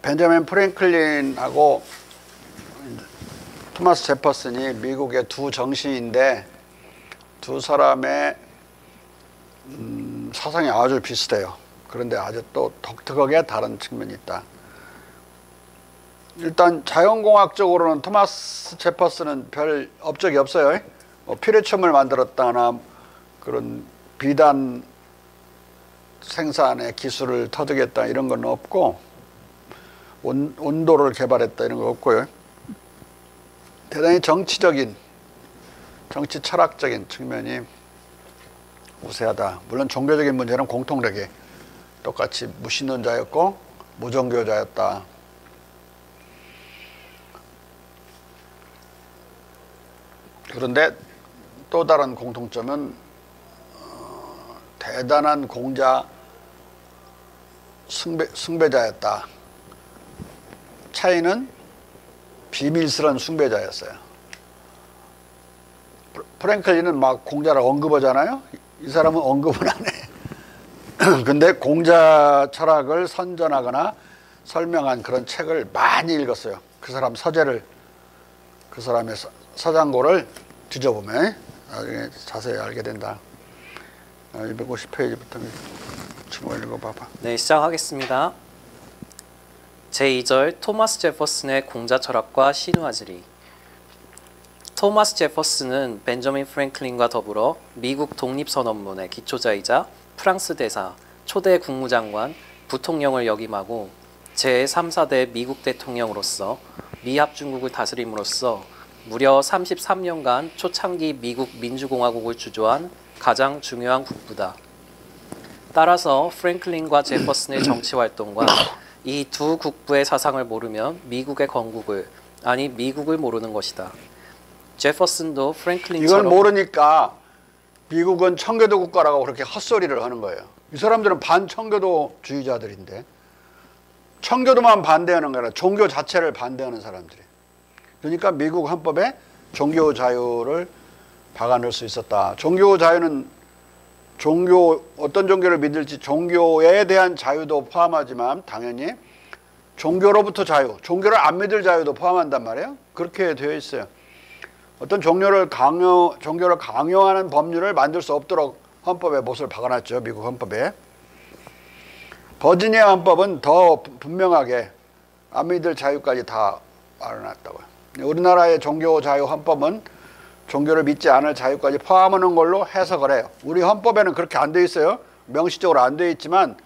벤저민 프랭클린하고 토마스 제퍼슨이 미국의 두 정신인데 두 사람의 사상이 아주 비슷해요. 그런데 아주 또 독특하게 다른 측면이 있다. 일단 자연공학적으로는 토마스 제퍼슨은 별 업적이 없어요. 피레첨을 만들었다거나 그런 비단 생산의 기술을 터득했다 이런 건 없고 온도를 개발했다 이런 거 없고요. 대단히 정치적인 정치 철학적인 측면이 우세하다. 물론 종교적인 문제는 공통되게 똑같이 무신론자였고 무종교자였다. 그런데 또 다른 공통점은 대단한 공자 숭배자였다. 차이는 비밀스러운 숭배자였어요. 프랭클린은 막 공자를 언급하잖아요. 이 사람은 언급은 안 해. 근데 공자 철학을 선전하거나 설명한 그런 책을 많이 읽었어요. 그 사람 서재를, 그 사람의 서장고를 뒤져보면 나중에 자세히 알게 된다. 250페이지부터 친구가 읽어봐봐. 네, 시작하겠습니다. 제2절 토마스 제퍼슨의 공자 철학과 신화지리. 토마스 제퍼슨은 벤저민 프랭클린과 더불어 미국 독립선언문의 기초자이자 프랑스 대사, 초대 국무장관, 부통령을 역임하고 제3, 4대 미국 대통령으로서 미합중국을 다스림으로써 무려 33년간 초창기 미국 민주공화국을 주조한 가장 중요한 국부다. 따라서 프랭클린과 제퍼슨의 정치활동과 이 두 국부의 사상을 모르면 미국의 건국을, 아니 미국을 모르는 것이다. 제퍼슨도 프랭클린처럼 이걸 모르니까 미국은 청교도 국가라고 그렇게 헛소리를 하는 거예요. 이 사람들은 반청교도주의자들인데 청교도만 반대하는 게 아니라 종교 자체를 반대하는 사람들이에요. 그러니까 미국 헌법에 종교 자유를 박아넣을 수 있었다. 종교 자유는 어떤 종교를 믿을지 종교에 대한 자유도 포함하지만 당연히 종교로부터 자유, 종교를 안 믿을 자유도 포함한단 말이에요. 그렇게 되어 있어요. 어떤 종교를 강요하는 법률을 만들 수 없도록 헌법에 못을 박아놨죠. 미국 헌법에. 버지니아 헌법은 더 분명하게 안 믿을 자유까지 다 말해놨다고요. 우리나라의 종교 자유 헌법은 종교를 믿지 않을 자유까지 포함하는 걸로 해석을 해요. 우리 헌법에는 그렇게 안 돼 있어요. 명시적으로 안 돼 있지만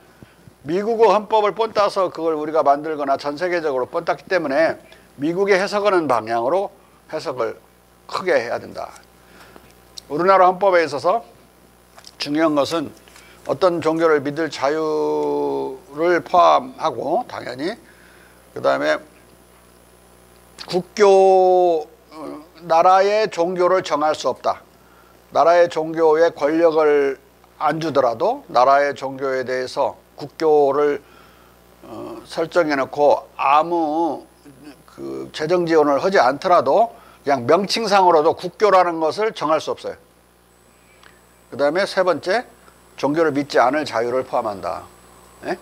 미국의 헌법을 본따서 그걸 우리가 만들거나 전 세계적으로 본땄기 때문에 미국의 해석하는 방향으로 해석을 크게 해야 된다. 우리나라 헌법에 있어서 중요한 것은 어떤 종교를 믿을 자유를 포함하고 당연히 그 다음에 나라의 종교를 정할 수 없다. 나라의 종교에 권력을 안 주더라도 나라의 종교에 대해서 국교를 설정해 놓고 아무 그 재정 지원을 하지 않더라도 그냥 명칭상으로도 국교라는 것을 정할 수 없어요. 그 다음에 세 번째, 종교를 믿지 않을 자유를 포함한다. 네?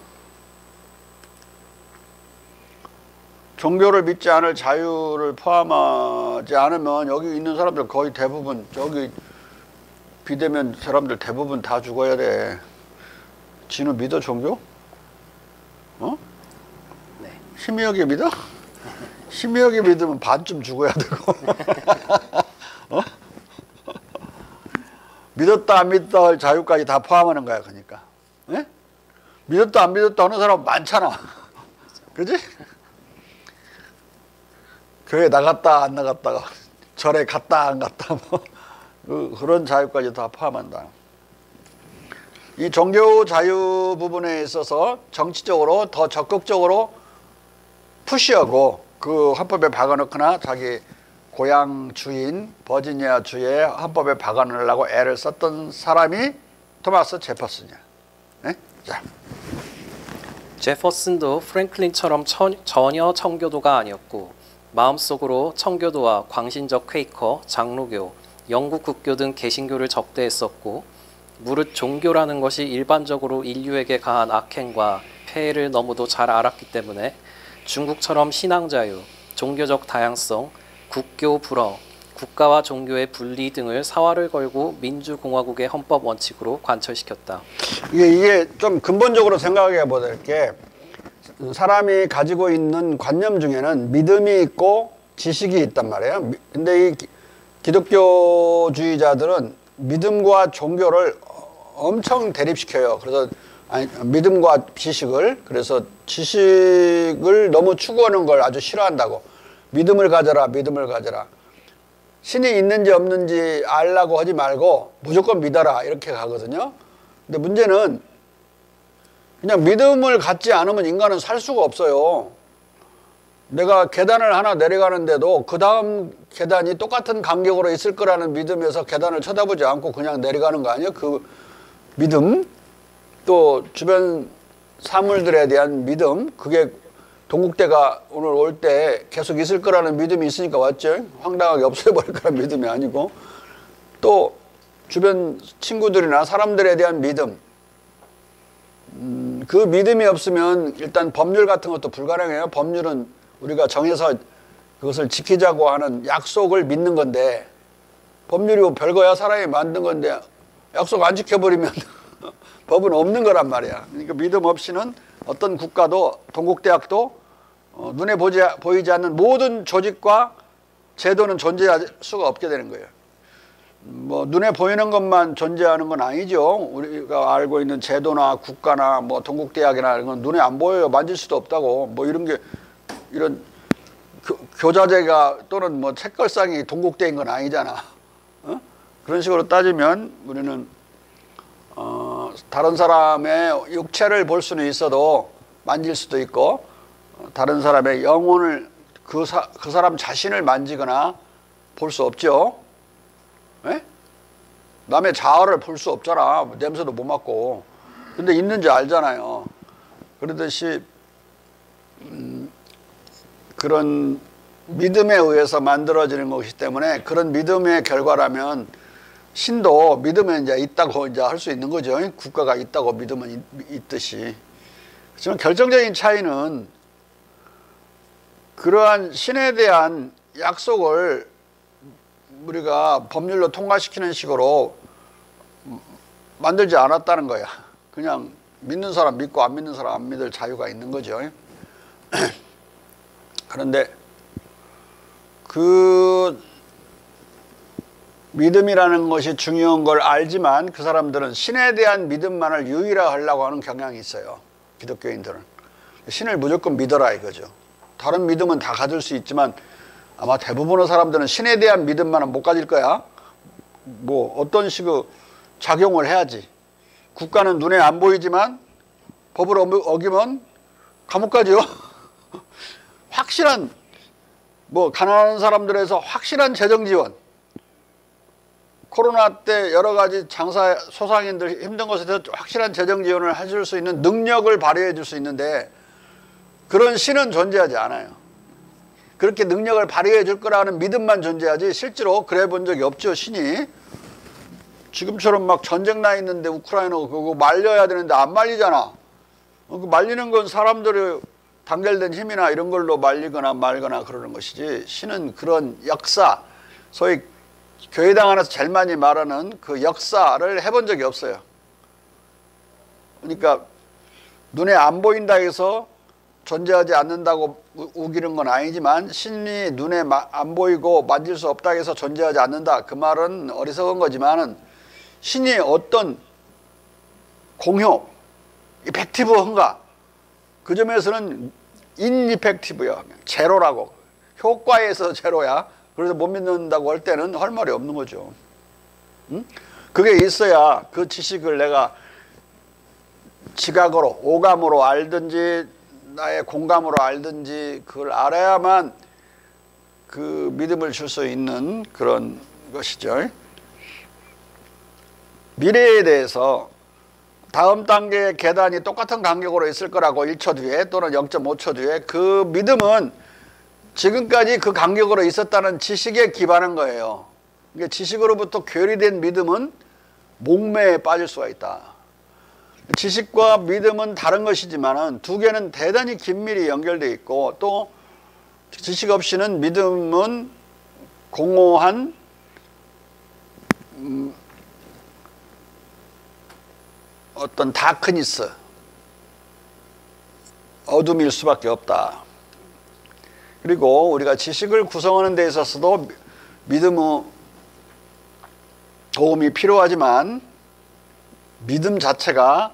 종교를 믿지 않을 자유를 포함하지 않으면 여기 있는 사람들 거의 대부분 저기 비대면 사람들 대부분 다 죽어야 돼. 진우 믿어 종교? 어? 네. 희미하게 믿어? 희미하게 믿으면 반쯤 죽어야 되고. 어? 믿었다 안 믿었다 할 자유까지 다 포함하는 거야. 그러니까 예? 믿었다 안 믿었다 하는 사람 많잖아. 그지? 교회 나갔다 안 나갔다가 절에 갔다 안 갔다 뭐 그런 자유까지 다 포함한다. 이 종교 자유 부분에 있어서 정치적으로 더 적극적으로 푸시하고 그 헌법에 박아놓거나 자기 고향 주인 버지니아 주의 헌법에 박아놓으려고 애를 썼던 사람이 토마스 제퍼슨이야. 네? 자. 제퍼슨도 프랭클린처럼 전혀 청교도가 아니었고 마음속으로 청교도와 광신적 퀘이커, 장로교, 영국 국교 등 개신교를 적대했었고 무릇 종교라는 것이 일반적으로 인류에게 가한 악행과 폐해를 너무도 잘 알았기 때문에 중국처럼 신앙 자유, 종교적 다양성, 국교 불허, 국가와 종교의 분리 등을 사활을 걸고 민주공화국의 헌법 원칙으로 관철시켰다. 이게 좀 근본적으로 생각해 보될 게 사람이 가지고 있는 관념 중에는 믿음이 있고 지식이 있단 말이에요. 근데 이 기독교주의자들은 믿음과 종교를 엄청 대립시켜요. 그래서 믿음과 지식을, 그래서 지식을 너무 추구하는 걸 아주 싫어한다고. 믿음을 가져라, 믿음을 가져라. 신이 있는지 없는지 알라고 하지 말고 무조건 믿어라, 이렇게 가거든요. 근데 문제는 그냥 믿음을 갖지 않으면 인간은 살 수가 없어요. 내가 계단을 하나 내려가는데도 그 다음 계단이 똑같은 간격으로 있을 거라는 믿음에서 계단을 쳐다보지 않고 그냥 내려가는 거 아니에요? 그 믿음, 또 주변 사물들에 대한 믿음, 그게 동국대가 오늘 올 때 계속 있을 거라는 믿음이 있으니까 왔죠. 황당하게 없애버릴 거라는 믿음이 아니고, 또 주변 친구들이나 사람들에 대한 믿음, 그 믿음이 없으면 일단 법률 같은 것도 불가능해요. 법률은 우리가 정해서 그것을 지키자고 하는 약속을 믿는 건데, 법률이 별거야. 사람이 만든 건데 약속 안 지켜버리면 법은 없는 거란 말이야. 그러니까 믿음 없이는 어떤 국가도, 동국대학도 눈에 보이지 않는 모든 조직과 제도는 존재할 수가 없게 되는 거예요. 뭐 눈에 보이는 것만 존재하는 건 아니죠. 우리가 알고 있는 제도나 국가나 뭐 동국대학이나 이런 건 눈에 안 보여요. 만질 수도 없다고. 뭐 이런 게, 이런 교자재가 또는 뭐 책걸상이 동국대인 건 아니잖아. 그런 식으로 따지면 우리는 다른 사람의 육체를 볼 수는 있어도 만질 수도 있고, 다른 사람의 영혼을, 그 사람 자신을 만지거나 볼 수 없죠. 에? 남의 자아를 볼 수 없잖아. 냄새도 못 맡고. 근데 있는지 알잖아요. 그러듯이 그런 믿음에 의해서 만들어지는 것이기 때문에, 그런 믿음의 결과라면 신도 믿으면 이제 있다고 이제 할 수 있는 거죠. 국가가 있다고 믿으면 있듯이. 하지만 결정적인 차이는 그러한 신에 대한 약속을 우리가 법률로 통과시키는 식으로 만들지 않았다는 거야. 그냥 믿는 사람 믿고 안 믿는 사람 안 믿을 자유가 있는 거죠. 그런데 그 믿음이라는 것이 중요한 걸 알지만 그 사람들은 신에 대한 믿음만을 유일화하려고 하는 경향이 있어요. 기독교인들은. 신을 무조건 믿어라 이거죠. 다른 믿음은 다 가질 수 있지만 아마 대부분의 사람들은 신에 대한 믿음만은 못 가질 거야. 뭐 어떤 식의 작용을 해야지. 국가는 눈에 안 보이지만 법을 어기면 감옥 가죠. 확실한, 뭐 가난한 사람들에서 확실한 재정 지원, 코로나 때 여러 가지 장사 소상인들 힘든 것에 대해서 확실한 재정 지원을 해줄 수 있는 능력을 발휘해 줄 수 있는데, 그런 신은 존재하지 않아요. 그렇게 능력을 발휘해 줄 거라는 믿음만 존재하지 실제로 그래 본 적이 없죠. 신이 지금처럼 막 전쟁 나 있는데 우크라이나 그거 말려야 되는데 안 말리잖아. 그 말리는 건 사람들의 단결된 힘이나 이런 걸로 말리거나 말거나 그러는 것이지, 신은 그런 역사, 소위 교회당 안에서 제일 많이 말하는 그 역사를 해본 적이 없어요. 그러니까 눈에 안 보인다 해서 존재하지 않는다고 우기는 건 아니지만, 신이 눈에 안 보이고 만질 수 없다 해서 존재하지 않는다, 그 말은 어리석은 거지만은 신이 어떤 공효, 이펙티브한가, 그 점에서는 인이펙티브야. 제로라고. 효과에서 제로야. 그래서 못 믿는다고 할 때는 할 말이 없는 거죠. 응? 그게 있어야 그 지식을 내가 지각으로, 오감으로 알든지 나의 공감으로 알든지 그걸 알아야만 그 믿음을 줄 수 있는 그런 것이죠. 미래에 대해서 다음 단계의 계단이 똑같은 간격으로 있을 거라고 1초 뒤에 또는 0.5초 뒤에, 그 믿음은 지금까지 그 간격으로 있었다는 지식에 기반한 거예요. 그러니까 지식으로부터 괴리된 믿음은 목매에 빠질 수가 있다. 지식과 믿음은 다른 것이지만은 두 개는 대단히 긴밀히 연결되어 있고, 또 지식 없이는 믿음은 공허한 어떤 다크니스, 어둠일 수밖에 없다. 그리고 우리가 지식을 구성하는 데 있어서도 믿음의 도움이 필요하지만 믿음 자체가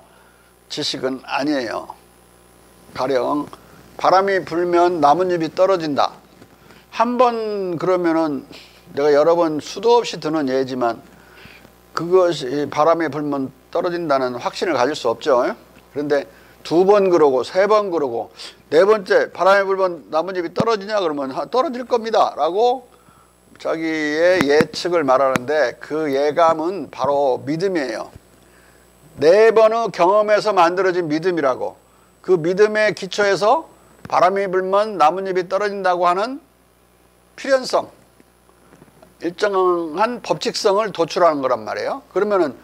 지식은 아니에요. 가령 바람이 불면 나뭇잎이 떨어진다. 한 번 그러면은, 내가 여러 번 수도 없이 드는 예지만 그것이 바람이 불면 떨어진다는 확신을 가질 수 없죠. 그런데 두 번 그러고 세 번 그러고 네 번째 바람이 불면 나뭇잎이 떨어지냐 그러면 떨어질 겁니다 라고 자기의 예측을 말하는데, 그 예감은 바로 믿음이에요. 네 번의 경험에서 만들어진 믿음이라고. 그 믿음의 기초에서 바람이 불면 나뭇잎이 떨어진다고 하는 필연성, 일정한 법칙성을 도출하는 거란 말이에요. 그러면은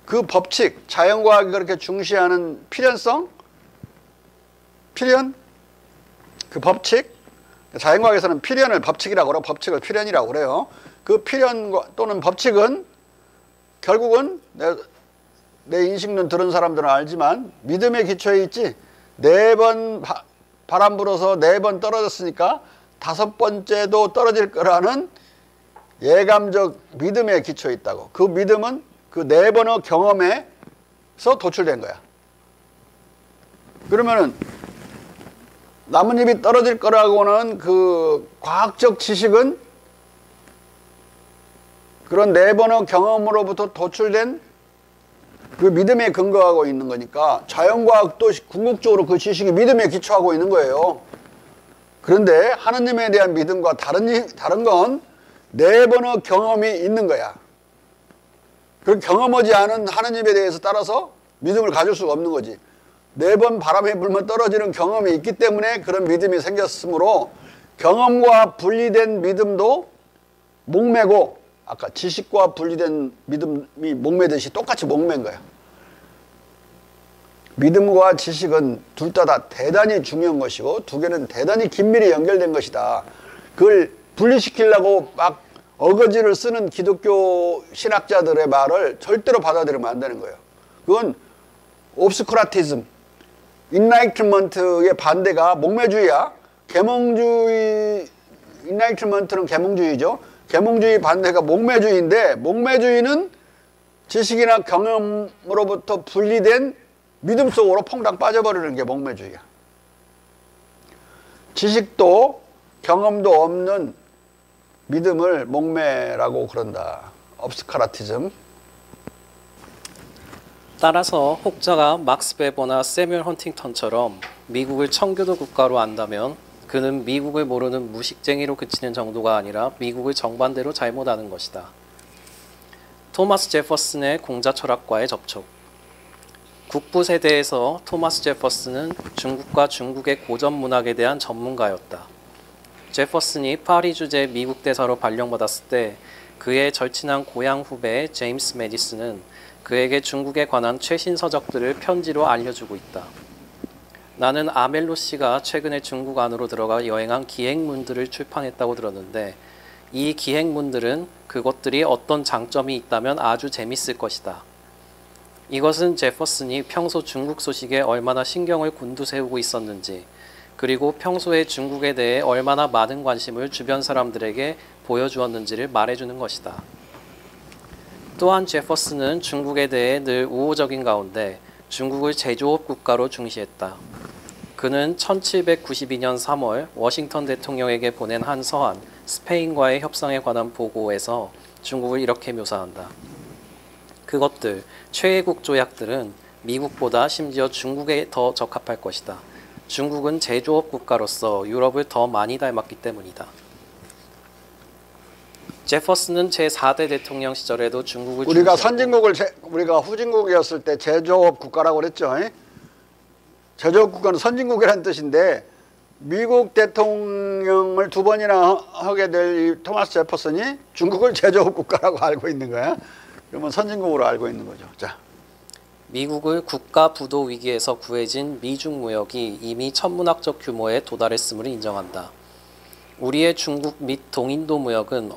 그 법칙, 자연과학이 그렇게 중시하는 필연성, 필연, 그 법칙, 자연과학에서는 필연을 법칙이라고 그러고 법칙을 필연이라고 그래요. 그 필연 또는 법칙은 결국은 내 인식론 들은 사람들은 알지만 믿음의 기초에 있지. 네 번 바람 불어서 네 번 떨어졌으니까 다섯 번째도 떨어질 거라는 예감적 믿음의 기초에 있다고. 그 믿음은 그 네 번의 경험에서 도출된 거야. 그러면은 나뭇잎이 떨어질 거라고는 그 과학적 지식은 그런 네 번의 경험으로부터 도출된 그 믿음에 근거하고 있는 거니까, 자연과학도 궁극적으로 그 지식이 믿음에 기초하고 있는 거예요. 그런데 하느님에 대한 믿음과 다른 건 네 번의 경험이 있는 거야. 그 경험하지 않은 하느님에 대해서 따라서 믿음을 가질 수가 없는 거지. 네 번 바람이 불면 떨어지는 경험이 있기 때문에 그런 믿음이 생겼으므로, 경험과 분리된 믿음도 목매고, 아까 지식과 분리된 믿음이 목매듯이 똑같이 목매인 거야. 믿음과 지식은 둘 다 대단히 중요한 것이고, 두 개는 대단히 긴밀히 연결된 것이다. 그걸 분리시키려고 막 어거지를 쓰는 기독교 신학자들의 말을 절대로 받아들이면 안 되는 거예요. 그건 옵스쿠라티즘, 인라이트먼트의 반대가 목매주의야. 계몽주의, 인라이트먼트는 계몽주의죠. 계몽주의 반대가 목매주의인데, 목매주의는 지식이나 경험으로부터 분리된 믿음 속으로 퐁당 빠져버리는 게 목매주의야. 지식도 경험도 없는 믿음을 목매라고 그런다. 업스카라티즘. 따라서 혹자가 막스 베버나 세뮤얼 헌팅턴처럼 미국을 청교도 국가로 안다면 그는 미국을 모르는 무식쟁이로 그치는 정도가 아니라 미국을 정반대로 잘못 아는 것이다. 토마스 제퍼슨의 공자 철학과의 접촉. 국부 세대에서 토마스 제퍼슨은 중국과 중국의 고전 문학에 대한 전문가였다. 제퍼슨이 파리 주재 미국 대사로 발령받았을 때 그의 절친한 고향 후배 제임스 메디슨은 그에게 중국에 관한 최신 서적들을 편지로 알려주고 있다. 나는 아멜로 씨가 최근에 중국 안으로 들어가 여행한 기행문들을 출판했다고 들었는데, 이 기행문들은 그것들이 어떤 장점이 있다면 아주 재밌을 것이다. 이것은 제퍼슨이 평소 중국 소식에 얼마나 신경을 곤두세우고 있었는지, 그리고 평소에 중국에 대해 얼마나 많은 관심을 주변 사람들에게 보여주었는지를 말해주는 것이다. 또한 제퍼슨은 중국에 대해 늘 우호적인 가운데 중국을 제조업 국가로 중시했다. 그는 1792년 3월 워싱턴 대통령에게 보낸 한 서한, 스페인과의 협상에 관한 보고에서 중국을 이렇게 묘사한다. 그것들, 최애국 조약들은 미국보다 심지어 중국에 더 적합할 것이다. 중국은 제조업 국가로서 유럽을 더 많이 닮았기 때문이다. 제퍼슨은 제4대 대통령 시절에도 중국을 우리가 우리가 후진국이었을 때 제조업 국가라고 그랬죠. 제조업 국가는 선진국이라는 뜻인데, 미국 대통령을 두 번이나 하게 될 토마스 제퍼슨이 중국을 제조업 국가라고 알고 있는 거야. 그러면 선진국으로 알고 있는 거죠. 자. 미국을 국가 부도 위기에서 구해진 미중 무역이 이미 천문학적 규모에 도달했음을 인정한다. 우리의 중국 및 동인도 무역은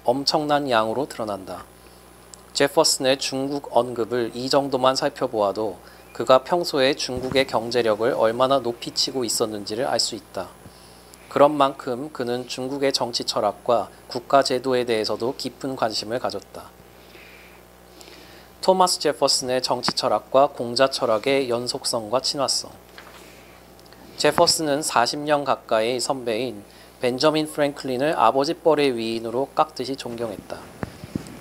엄청난 양으로 드러난다. 제퍼슨의 중국 언급을 이 정도만 살펴보아도 그가 평소에 중국의 경제력을 얼마나 높이 치고 있었는지를 알 수 있다. 그런 만큼 그는 중국의 정치 철학과 국가 제도에 대해서도 깊은 관심을 가졌다. 토마스 제퍼슨의 정치 철학과 공자 철학의 연속성과 친화성. 제퍼슨은 40년 가까이 선배인 벤저민 프랭클린을 아버지 뻘의 위인으로 깍듯이 존경했다.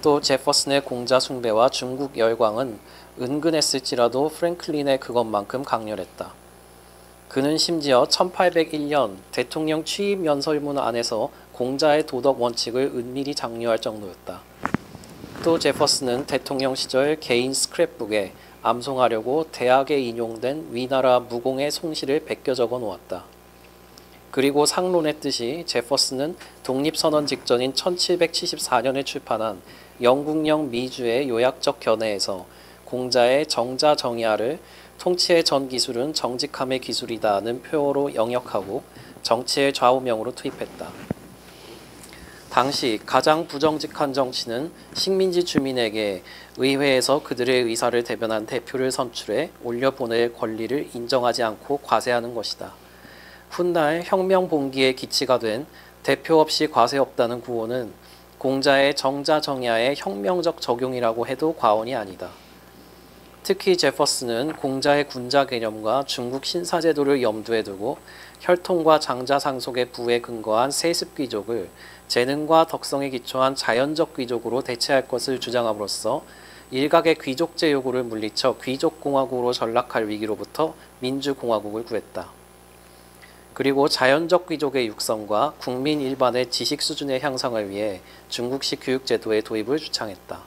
또 제퍼슨의 공자 숭배와 중국 열광은 은근했을지라도 프랭클린의 그것만큼 강렬했다. 그는 심지어 1801년 대통령 취임 연설문 안에서 공자의 도덕 원칙을 은밀히 장려할 정도였다. 또 제퍼슨은 대통령 시절 개인 스크랩북에 암송하려고 대학에 인용된 위나라 무공의 송시를 베껴 적어 놓았다. 그리고 상론했듯이 제퍼슨은 독립선언 직전인 1774년에 출판한 영국령 미주의 요약적 견해에서 공자의 정자정야를 통치의 전 기술은 정직함의 기술이다는 표어로 영역하고 정치의 좌우명으로 투입했다. 당시 가장 부정직한 정치는 식민지 주민에게 의회에서 그들의 의사를 대변한 대표를 선출해 올려보낼 권리를 인정하지 않고 과세하는 것이다. 훗날 혁명 봉기의 기치가 된 대표 없이 과세 없다는 구호는 공자의 정자정야의 혁명적 적용이라고 해도 과언이 아니다. 특히 제퍼슨은 공자의 군자 개념과 중국 신사제도를 염두에 두고 혈통과 장자상속의 부에 근거한 세습귀족을 재능과 덕성에 기초한 자연적 귀족으로 대체할 것을 주장함으로써 일각의 귀족제 요구를 물리쳐 귀족공화국으로 전락할 위기로부터 민주공화국을 구했다. 그리고 자연적 귀족의 육성과 국민 일반의 지식 수준의 향상을 위해 중국식 교육제도의 도입을 주창했다.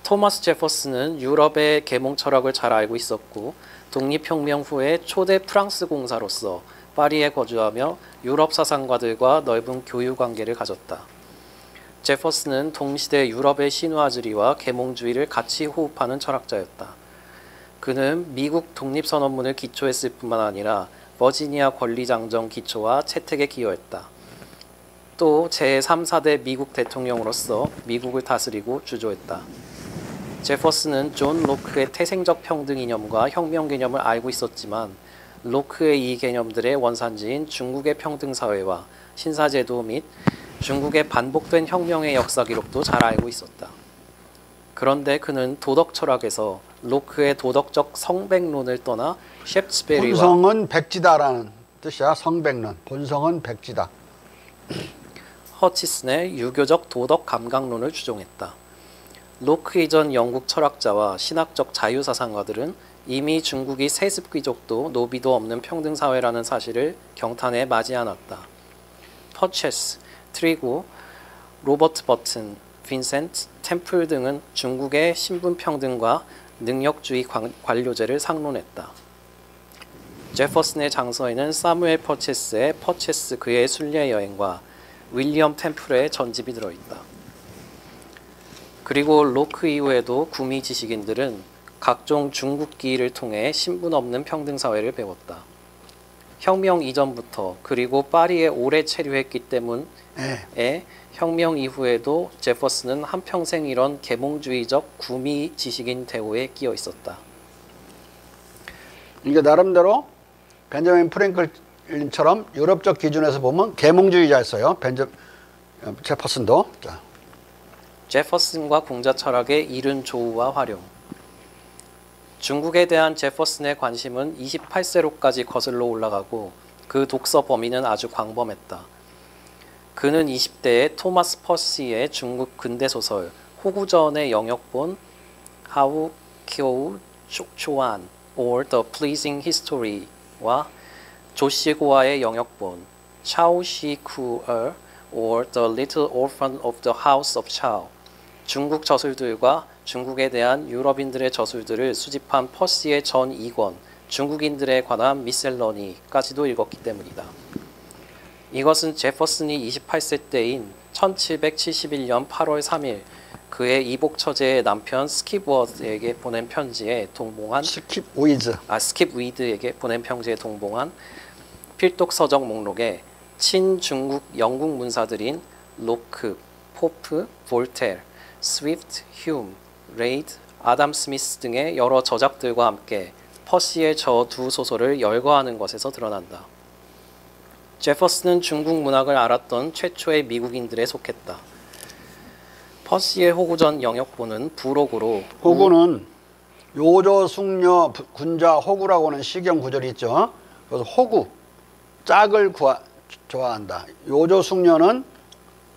토마스 제퍼슨은 유럽의 계몽 철학을 잘 알고 있었고 독립혁명 후에 초대 프랑스 공사로서 파리에 거주하며 유럽 사상가들과 넓은 교류 관계를 가졌다. 제퍼슨은 동시대 유럽의 신화주의와 계몽주의를 같이 호흡하는 철학자였다. 그는 미국 독립선언문을 기초했을 뿐만 아니라 버지니아 권리장정 기초와 채택에 기여했다. 또 제3, 4대 미국 대통령으로서 미국을 다스리고 주조했다. 제퍼슨은 존 로크의 태생적 평등 이념과 혁명 개념을 알고 있었지만 로크의 이 개념들의 원산지인 중국의 평등사회와 신사제도 및 중국의 반복된 혁명의 역사 기록도 잘 알고 있었다. 그런데 그는 도덕 철학에서 로크의 도덕적 성백론을 떠나 셰프스베리와 본성은 백지다라는 뜻이야. 성백론. 본성은 백지다. 허치슨의 유교적 도덕 감각론을 주종했다. 로크 이전 영국 철학자와 신학적 자유사상가들은 이미 중국이 세습귀족도 노비도 없는 평등사회라는 사실을 경탄에 맞이 않았다. 퍼체스, 트리고, 로버트 버튼, 빈센트, 템플 등은 중국의 신분평등과 능력주의 관료제를 상론했다. 제퍼슨의 장서에는 사무엘 퍼체스의 퍼체스 그의 순례 여행과 윌리엄 템플의 전집이 들어있다. 그리고 로크 이후에도 구미 지식인들은 각종 중국기를 통해 신분 없는 평등사회를 배웠다. 혁명 이전부터 그리고 파리에 오래 체류했기 때문에 혁명 이후에도 제퍼슨은 한평생 이런 계몽주의적 구미 지식인 대우에 끼어 있었다. 이게 나름대로 벤저민 프랭클린처럼 유럽적 기준에서 보면 계몽주의자였어요. 제퍼슨도. 자. 제퍼슨과 공자 철학의 이른 조우와 활용. 중국에 대한 제퍼슨의 관심은 28세로까지 거슬러 올라가고 그 독서 범위는 아주 광범했다. 그는 20대에 토마스 퍼시의 중국 근대소설 호구전의 영역본 하우 큐 초안 or The Pleasing History와 조시고아의 영역본 차오시쿠어 or The Little Orphan of the House of Chao, 중국 저술들과 중국에 대한 유럽인들의 저술들을 수집한 퍼시의 전 2권 중국인들에 관한 미셀러니까지도 읽었기 때문이다. 이것은 제퍼슨이 28세 때인 1771년 8월 3일 그의 이복 처제의 남편 스킵 워드에게 보낸 편지에 동봉한 스킵 위즈. 스킵 위드에게 보낸 편지에 동봉한 필독 서적 목록에 친중국 영국 문사들인 로크, 포프, 볼테르, 스위프트, 휴움, 레이드, 아담 스미스 등의 여러 저작들과 함께 퍼시의 저 두 소설을 열거하는 것에서 드러난다. 제퍼슨은 중국 문학을 알았던 최초의 미국인들에 속했다. 퍼시의 호구전 영역본은 부록으로 호구는 요조 숙녀 군자 호구라고 하는 시경 구절이 있죠. 그래서 호구, 짝을 좋아한다. 요조 숙녀는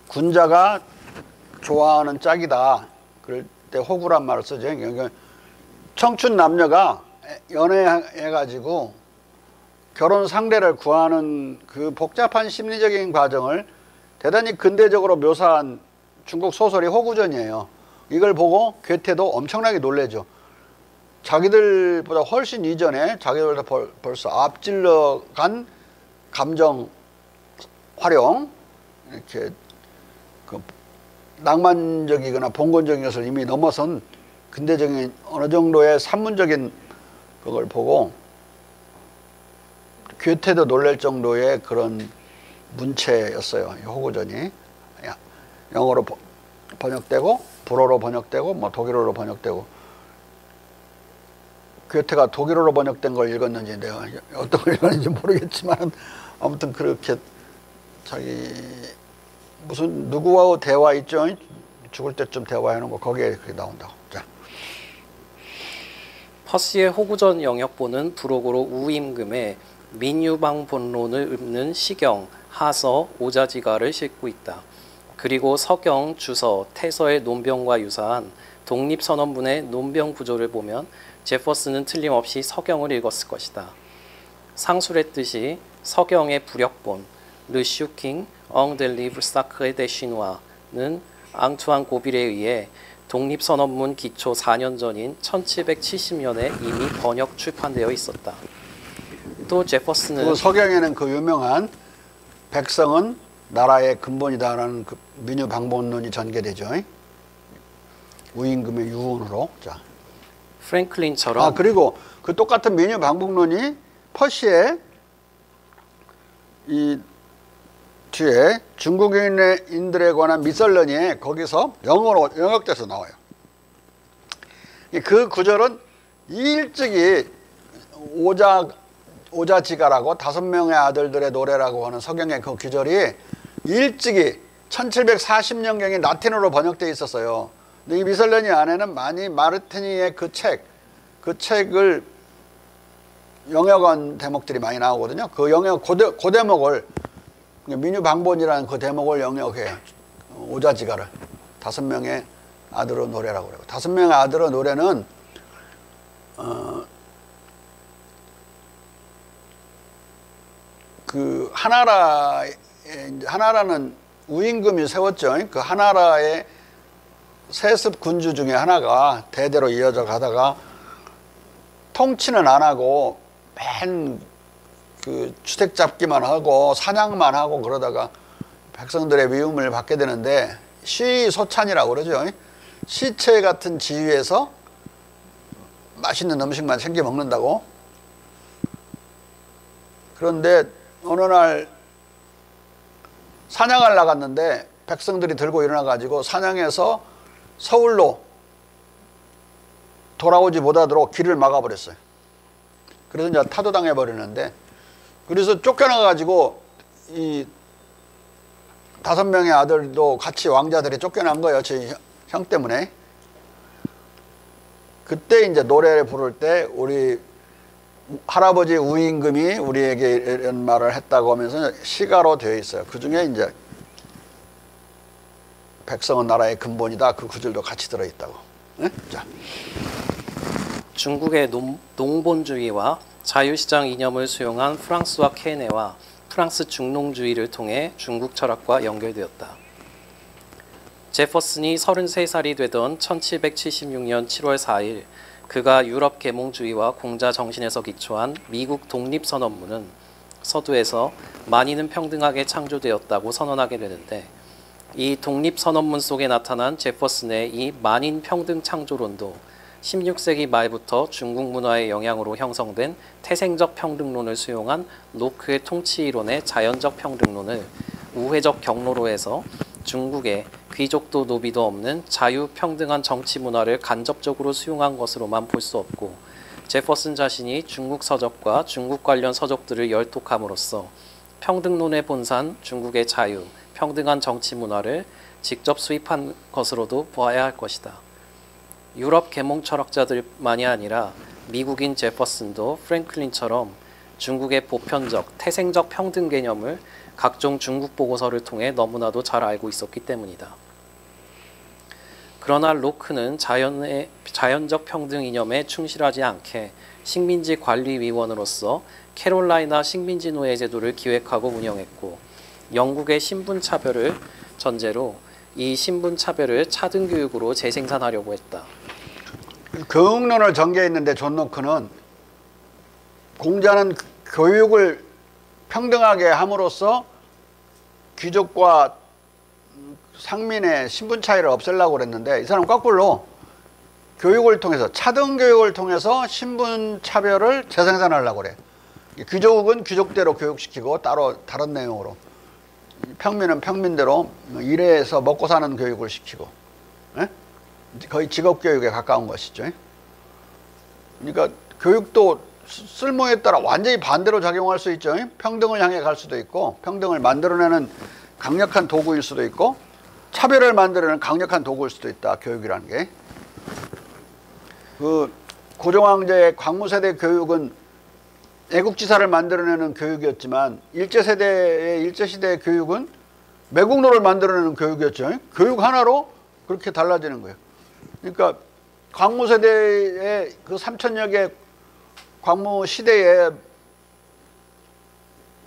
군자가 좋아하는 짝이다. 그럴 때 호구란 말을 쓰죠. 그러니까 청춘 남녀가 연애해가지고 결혼 상대를 구하는 그 복잡한 심리적인 과정을 대단히 근대적으로 묘사한 중국 소설이 호구전이에요. 이걸 보고 괴테도 엄청나게 놀래죠. 자기들보다 훨씬 이전에 자기들보다 벌써 앞질러 간 감정 활용, 이렇게 그 낭만적이거나 봉건적인 것을 이미 넘어선 근대적인 어느 정도의 산문적인 그걸 보고 괴테도 놀랄 정도의 그런 문체였어요. 이 호구전이. 영어로 번역되고 불어로 번역되고 뭐 독일어로 번역되고. 괴테가 독일어로 번역된 걸 읽었는지 내가 어떤 걸 읽었는지 모르겠지만 아무튼 그렇게 자기 무슨 누구와 대화 있죠? 죽을 때쯤 대화하는 거 거기에 그렇게 나온다고. 자. 퍼시의 호구전 영역본은 부록으로 우임금의 민유방 본론을 읊는 시경, 하서, 오자지가를 싣고 있다. 그리고 서경, 주서, 태서의 논병과 유사한 독립선언문의 논병 구조를 보면 제퍼슨은 틀림없이 서경을 읽었을 것이다. 상술했듯이 서경의 부력본, Le Shocking en des livres sacrés des Chinois는 앙투안 고빌에 의해 독립선언문 기초 4년 전인 1770년에 이미 번역 출판되어 있었다. 또 제퍼슨은 그 서경에는 그 유명한 백성은 나라의 근본이다라는 그 민유 방법론이 전개되죠. 우임금의 유언으로. 자. 프랭클린처럼 그리고 그 똑같은 민유 방법론이 퍼시의 이 뒤에 중국인들에 관한 미설런이 거기서 영어로 영역돼서 나와요. 그 구절은 일찍이 오자지가라고 5명의 아들들의 노래라고 하는 서경의 그 구절이 일찍이 1740년경에 라틴어로 번역되어 있었어요. 근데 이 미설렌이 안에는 많이 마르티니의 그 책을 영역한 대목들이 많이 나오거든요. 그 영역, 그 대목을, 민유방본이라는 그 대목을 영역해. 오자지가를. 5명의 아들의 노래라고 그래요. 5명의 아들의 노래는, 그 하나라는 우임금이 세웠죠. 그 하나라의 세습 군주 중에 하나가 대대로 이어져 가다가 통치는 안 하고 맨 그 주택 잡기만 하고 사냥만 하고 그러다가 백성들의 미움을 받게 되는데 시소찬이라고 그러죠. 시체 같은 지위에서 맛있는 음식만 챙겨 먹는다고. 그런데 어느 날 사냥을 나갔는데 백성들이 들고 일어나 가지고 사냥해서 서울로 돌아오지 못하도록 길을 막아버렸어요. 그래서 이제 타도당해 버리는데, 그래서 쫓겨나 가지고 이 5명의 아들도 같이 왕자들이 쫓겨난 거예요. 제 형 때문에. 그때 이제 노래를 부를 때 우리 할아버지 우임금이 우리에게 이런 말을 했다고 하면서 시가로 되어 있어요. 그 중에 이제 백성은 나라의 근본이다. 그 구절도 같이 들어있다고. 네? 자. 중국의 농본주의와 자유시장 이념을 수용한 프랑스와 케네와 프랑스 중농주의를 통해 중국 철학과 연결되었다. 제퍼슨이 33살이 되던 1776년 7월 4일 그가 유럽 계몽주의와 공자 정신에서 기초한 미국 독립선언문은 서두에서 만인은 평등하게 창조되었다고 선언하게 되는데, 이 독립선언문 속에 나타난 제퍼슨의 이 만인 평등 창조론도 16세기 말부터 중국 문화의 영향으로 형성된 태생적 평등론을 수용한 로크의 통치 이론의 자연적 평등론을 우회적 경로로 해서 중국의 귀족도 노비도 없는 자유평등한 정치 문화를 간접적으로 수용한 것으로만 볼 수 없고, 제퍼슨 자신이 중국 서적과 중국 관련 서적들을 열독함으로써 평등론의 본산 중국의 자유, 평등한 정치 문화를 직접 수입한 것으로도 보아야 할 것이다. 유럽 계몽 철학자들만이 아니라 미국인 제퍼슨도 프랭클린처럼 중국의 보편적, 태생적 평등 개념을 각종 중국 보고서를 통해 너무나도 잘 알고 있었기 때문이다. 그러나 로크는 자연적 평등 이념에 충실하지 않게 식민지 관리위원으로서 캐롤라이나 식민지 노예 제도를 기획하고 운영했고, 영국의 신분 차별을 전제로 이 신분 차별을 차등 교육으로 재생산하려고 했다. 교육론을 전개했는데 존 로크는 공자는 교육을 평등하게 함으로써 귀족과 상민의 신분 차이를 없애려고 그랬는데, 이 사람은 거꾸로 교육을 통해서, 차등 교육을 통해서 신분 차별을 재생산하려고 그래. 귀족은 귀족대로 교육시키고 따로 다른 내용으로, 평민은 평민대로 일해서 먹고 사는 교육을 시키고, 에? 거의 직업교육에 가까운 것이죠. 그러니까 교육도 쓸모에 따라 완전히 반대로 작용할 수 있죠. 평등을 향해 갈 수도 있고, 평등을 만들어내는 강력한 도구일 수도 있고, 차별을 만들어내는 강력한 도구일 수도 있다, 교육이라는 게. 그 고종황제의 광무세대 교육은 애국지사를 만들어내는 교육이었지만, 일제세대의 일제시대의 교육은 매국노를 만들어내는 교육이었죠. 교육 하나로 그렇게 달라지는 거예요. 그러니까 광무세대의 그 3천여 개 광무시대에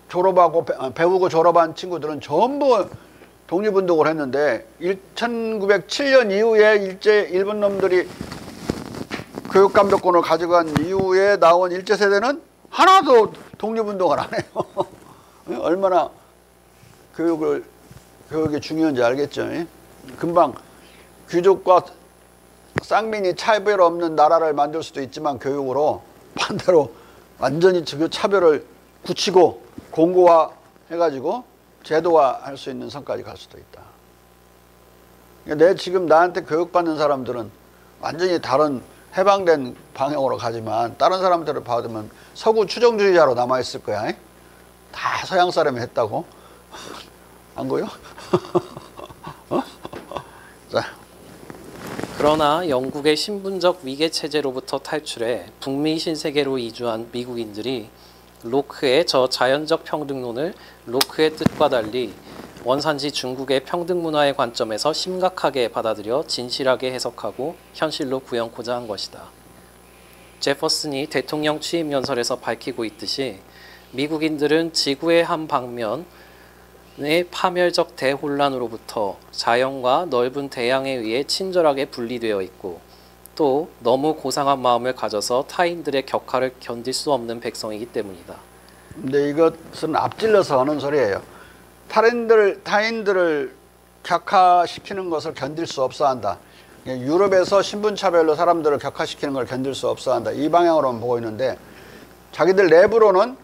졸업하고 배우고 졸업한 친구들은 전부 독립운동을 했는데, 1907년 이후에 일본 놈들이 교육감독권을 가져간 이후에 나온 일제세대는 하나도 독립운동을 안 해요. 얼마나 교육이 중요한지 알겠죠. 금방 귀족과 쌍민이 차별 없는 나라를 만들 수도 있지만, 교육으로 반대로 완전히 그 차별을 굳히고 공고화 해가지고 제도화 할 수 있는 선까지 갈 수도 있다. 그러니까 지금 나한테 교육받는 사람들은 완전히 다른 해방된 방향으로 가지만, 다른 사람들을 받으면 서구 추종주의자로 남아있을 거야. 다 서양 사람이 했다고. 안 보여? 어? 자. 그러나 영국의 신분적 위계 체제로부터 탈출해 북미 신세계로 이주한 미국인들이 로크의 저 자연적 평등론을 로크의 뜻과 달리 원산지 중국의 평등 문화의 관점에서 심각하게 받아들여 진실하게 해석하고 현실로 구현코자 한 것이다. 제퍼슨이 대통령 취임 연설에서 밝히고 있듯이 미국인들은 지구의 한 방면의 파멸적 대혼란으로부터 자연과 넓은 대양에 의해 친절하게 분리되어 있고, 또 너무 고상한 마음을 가져서 타인들의 격하를 견딜 수 없는 백성이기 때문이다. 근데 이것은 앞질러서 하는 소리예요. 타인들을 격하시키는 것을 견딜 수 없어 한다. 유럽에서 신분차별로 사람들을 격하시키는 걸 견딜 수 없어 한다. 이 방향으로만 보고 있는데, 자기들 내부로는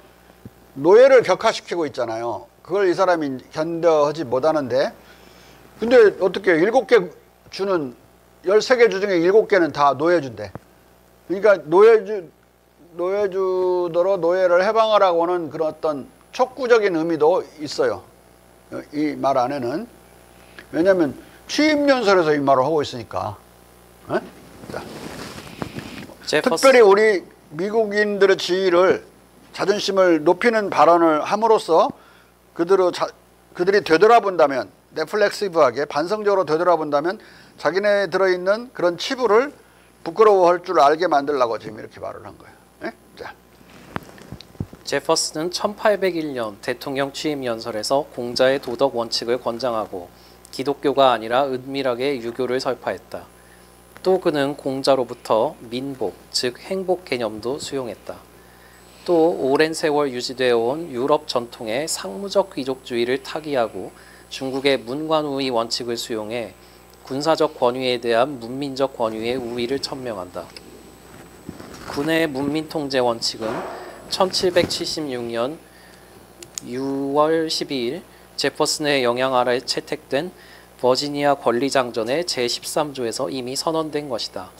노예를 격하시키고 있잖아요. 그걸 이 사람이 견뎌하지 못하는데, 근데 어떻게 7개 주는 13개 주 중에 7개는 다 노예주인데, 그러니까 노예주더러 노예를 해방하라고 하는 그런 어떤 촉구적인 의미도 있어요. 이 말 안에는. 왜냐하면 취임연설에서 이 말을 하고 있으니까. 자. 특별히 우리 미국인들의 지위를, 자존심을 높이는 발언을 함으로써 그들이 되돌아본다면, 레플렉시브하게 반성적으로 되돌아본다면 자기네 들어있는 그런 치부를 부끄러워할 줄 알게 만들려고 지금 이렇게 말을 한 거예요. 자. 제퍼슨은 1801년 대통령 취임 연설에서 공자의 도덕 원칙을 권장하고 기독교가 아니라 은밀하게 유교를 설파했다. 또 그는 공자로부터 민복, 즉 행복 개념도 수용했다. 또 오랜 세월 유지되어 온 유럽 전통의 상무적 귀족주의를 타기하고 중국의 문관우위 원칙을 수용해 군사적 권위에 대한 문민적 권위의 우위를 천명한다. 군의 문민통제 원칙은 1776년 6월 12일 제퍼슨의 영향 아래 채택된 버지니아 권리장전의 제13조에서 이미 선언된 것이다.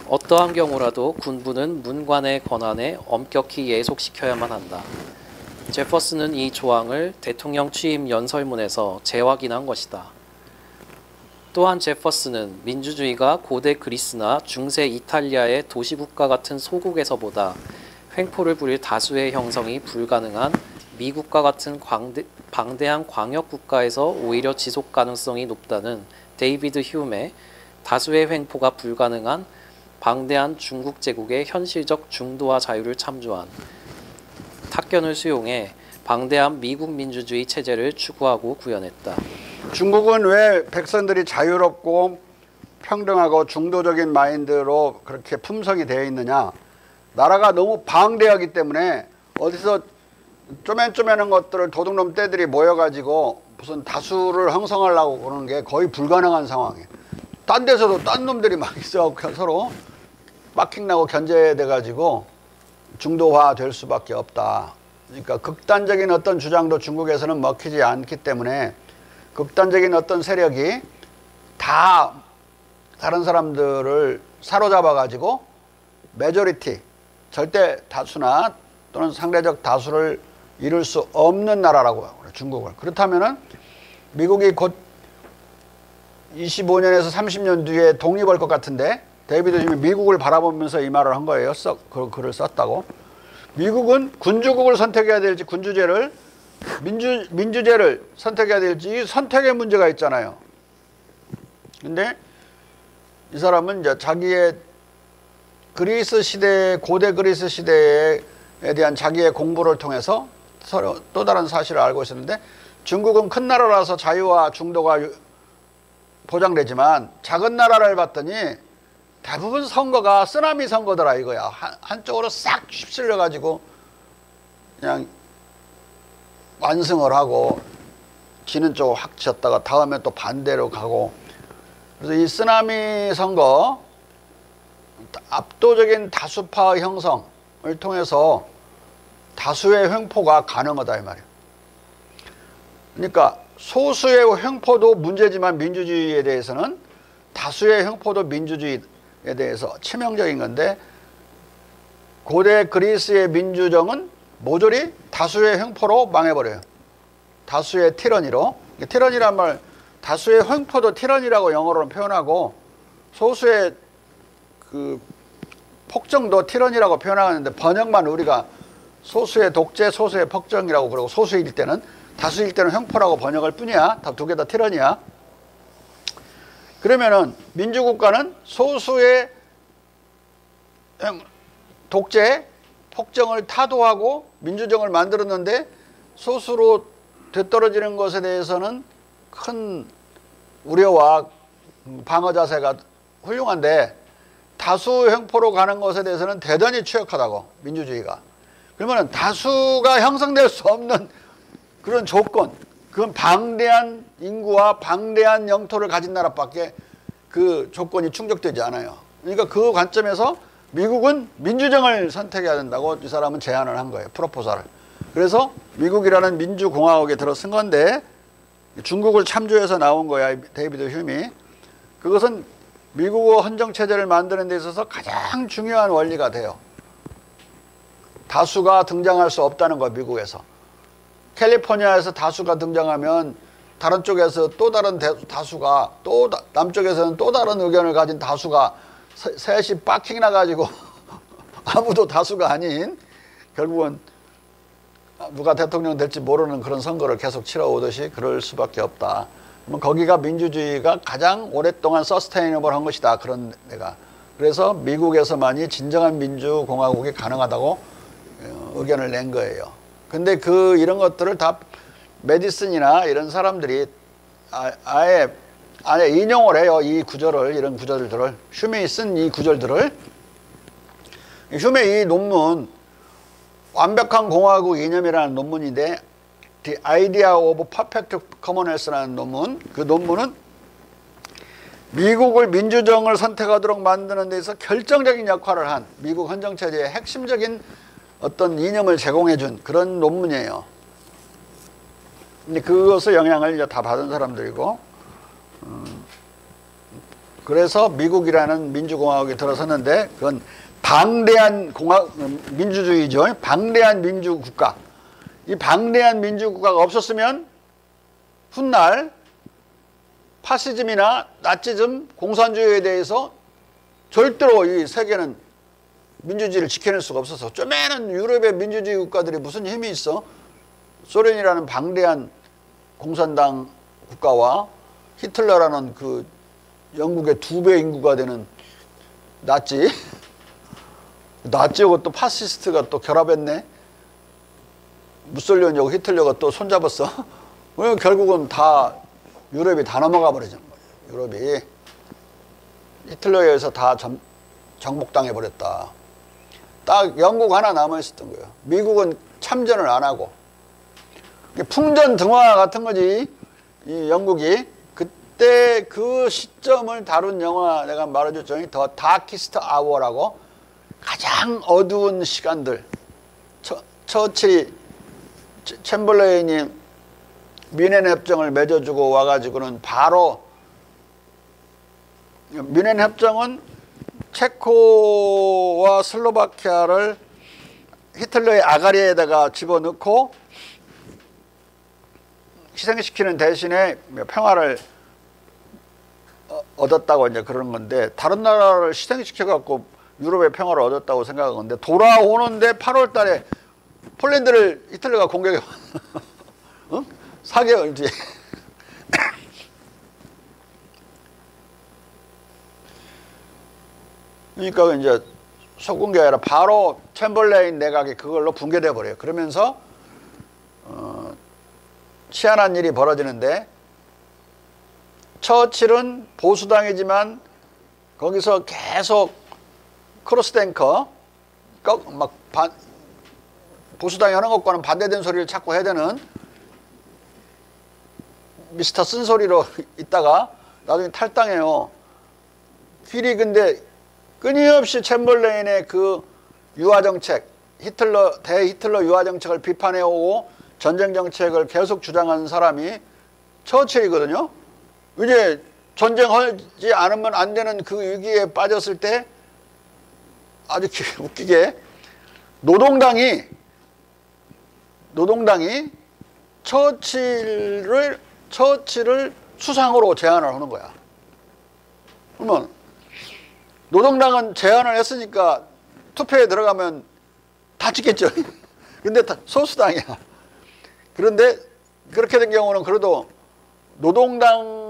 어떠한 경우라도 군부는 문관의 권한에 엄격히 예속시켜야만 한다. 제퍼슨은 이 조항을 대통령 취임 연설문에서 재확인한 것이다. 또한 제퍼슨은 민주주의가 고대 그리스나 중세 이탈리아의 도시국가 같은 소국에서보다 횡포를 부릴 다수의 형성이 불가능한 미국과 같은 방대한 광역국가에서 오히려 지속 가능성이 높다는 데이비드 휴메 다수의 횡포가 불가능한 방대한 중국 제국의 현실적 중도화 자유를 참조한 탁견을 수용해 방대한 미국 민주주의 체제를 추구하고 구현했다. 중국은 왜 백성들이 자유롭고 평등하고 중도적인 마인드로 그렇게 품성이 되어 있느냐? 나라가 너무 방대하기 때문에 어디서 쪼맨쪼맨한 것들을 도둑놈 떼들이 모여가지고 무슨 다수를 형성하려고 그러는 게 거의 불가능한 상황이에요. 딴 데서도 딴 놈들이 막 있어 서로 빡킹나고 견제돼가지고 중도화 될 수밖에 없다. 그러니까 극단적인 어떤 주장도 중국에서는 먹히지 않기 때문에 극단적인 어떤 세력이 다 다른 사람들을 사로잡아가지고 메조리티, 절대 다수나 또는 상대적 다수를 이룰 수 없는 나라라고 중국을. 그렇다면은 미국이 곧 25년에서 30년 뒤에 독립할 것 같은데 데이비드 휴메이 미국을 바라보면서 이 말을 한 거예요. 그 글을 썼다고. 미국은 군주국을 선택해야 될지 군주제를 민주제를 선택해야 될지 선택의 문제가 있잖아요. 근데 이 사람은 이제 자기의 그리스 시대, 고대 그리스 시대에 대한 자기의 공부를 통해서 서로 또 다른 사실을 알고 있었는데 중국은 큰 나라라서 자유와 중도가 보장되지만 작은 나라를 봤더니 대부분 선거가 쓰나미 선거더라 이거야. 한쪽으로 싹 휩쓸려 가지고 그냥 완승을 하고 지는 쪽을 확 쳤다가 다음에 또 반대로 가고. 그래서 이 쓰나미 선거 압도적인 다수파 형성을 통해서 다수의 횡포가 가능하다 이 말이에요. 그러니까 소수의 횡포도 문제지만 민주주의에 대해서는 다수의 횡포도 민주주의에 대해서 치명적인 건데 고대 그리스의 민주정은 모조리 다수의 횡포로 망해버려요. 다수의 티러니로. 티러니란 말, 다수의 횡포도 티러니라고 영어로는 표현하고 소수의 그 폭정도 티러니라고 표현하는데 번역만 우리가 소수의 독재, 소수의 폭정이라고 그러고 소수일 때는 다수일 때는 횡포라고 번역할 뿐이야. 다 두 개 다 티러니야. 그러면은 민주국가는 소수의 독재, 폭정을 타도하고 민주정을 만들었는데 소수로 되떨어지는 것에 대해서는 큰 우려와 방어 자세가 훌륭한데 다수 횡포로 가는 것에 대해서는 대단히 취약하다고 민주주의가. 그러면 다수가 형성될 수 없는 그런 조건, 그건 방대한 인구와 방대한 영토를 가진 나라밖에 그 조건이 충족되지 않아요. 그러니까 그 관점에서 미국은 민주정을 선택해야 된다고 이 사람은 제안을 한 거예요. 프로포설을. 그래서 미국이라는 민주공화국에 들어선 건데 중국을 참조해서 나온 거야. 데이비드 휴미. 그것은 미국의 헌정체제를 만드는 데 있어서 가장 중요한 원리가 돼요. 다수가 등장할 수 없다는 거 미국에서. 캘리포니아에서 다수가 등장하면 다른 쪽에서 또 다른 다수가 또 남쪽에서는 또 다른 의견을 가진 다수가 셋이 빡킹 나가지고 아무도 다수가 아닌 결국은 누가 대통령 될지 모르는 그런 선거를 계속 치러오듯이 그럴 수밖에 없다. 그러면 거기가 민주주의가 가장 오랫동안 서스테이너블 한 것이다. 그런 데가. 그래서 미국에서만이 진정한 민주공화국이 가능하다고 의견을 낸 거예요. 근데 이런 것들을 다 메디슨이나 이런 사람들이 아예 인용을 해요. 이 구절을, 이런 구절들을. 휴메이 쓴 이 구절들을. 휴메이 이 논문, 완벽한 공화국 이념이라는 논문인데 The Idea of Perfect Commonwealth라는 논문, 그 논문은 미국을 민주정을 선택하도록 만드는 데서 결정적인 역할을 한 미국 헌정체제의 핵심적인 어떤 이념을 제공해 준 그런 논문이에요. 근데 그것을 영향을 이제 다 받은 사람들이고, 그래서 미국이라는 민주공화국이 들어섰는데 그건 방대한 민주주의죠. 방대한 민주국가. 이 방대한 민주국가가 없었으면 훗날 파시즘이나 나치즘, 공산주의에 대해서 절대로 이 세계는 민주주의를 지켜낼 수가 없어서, 쪼매는 유럽의 민주주의 국가들이 무슨 힘이 있어? 소련이라는 방대한 공산당 국가와 히틀러라는 그 영국의 2배 인구가 되는 나치하고 또 파시스트가 또 결합했네. 무솔리니하고 히틀러가 또 손잡았어. 결국은 다 유럽이 다 넘어가 버리는 거예요. 유럽이 히틀러에 의해서 다 정복당해 버렸다. 딱 영국 하나 남아 있었던 거예요. 미국은 참전을 안 하고 풍전등화 같은 거지. 이 영국이 그때 그 시점을 다룬 영화 내가 말해줬죠. 더 다키스트 아워라고, 가장 어두운 시간들. 처칠이 챔벌레인이 뮌헨 협정을 맺어주고 와가지고는 바로, 뮌헨 협정은 체코와 슬로바키아를 히틀러의 아가리에다가 집어넣고 희생시키는 대신에 평화를 얻었다고 이제 그러는 건데, 다른 나라를 희생시켜갖고 유럽의 평화를 얻었다고 생각한 건데, 돌아오는데 8월 달에 폴란드를 히틀러가 공격해. 어? 4개월 뒤에. 그러니까 이제 속은 게 아니라 바로 챔벌레인 내각이 그걸로 붕괴돼 버려요. 그러면서 희한한 일이 벌어지는데, 처칠은 보수당이지만 거기서 계속 크로스탱커 막 보수당이 하는 것과는 반대된 소리를 자꾸 해야 되는 미스터 쓴소리로 있다가 나중에 탈당해요. 휠이 근데 끊임없이 챔벌레인의 그 유화정책, 대히틀러 유화정책을 비판해오고 전쟁 정책을 계속 주장하는 사람이 처칠이거든요. 이제 전쟁하지 않으면 안 되는 그 위기에 빠졌을 때 아주 웃기게 노동당이 처칠을 수상으로 제안을 하는 거야. 그러면 노동당은 제안을 했으니까 투표에 들어가면 다 찍겠죠. 근데 다 소수당이야. 그런데 그렇게 된 경우는 그래도 노동당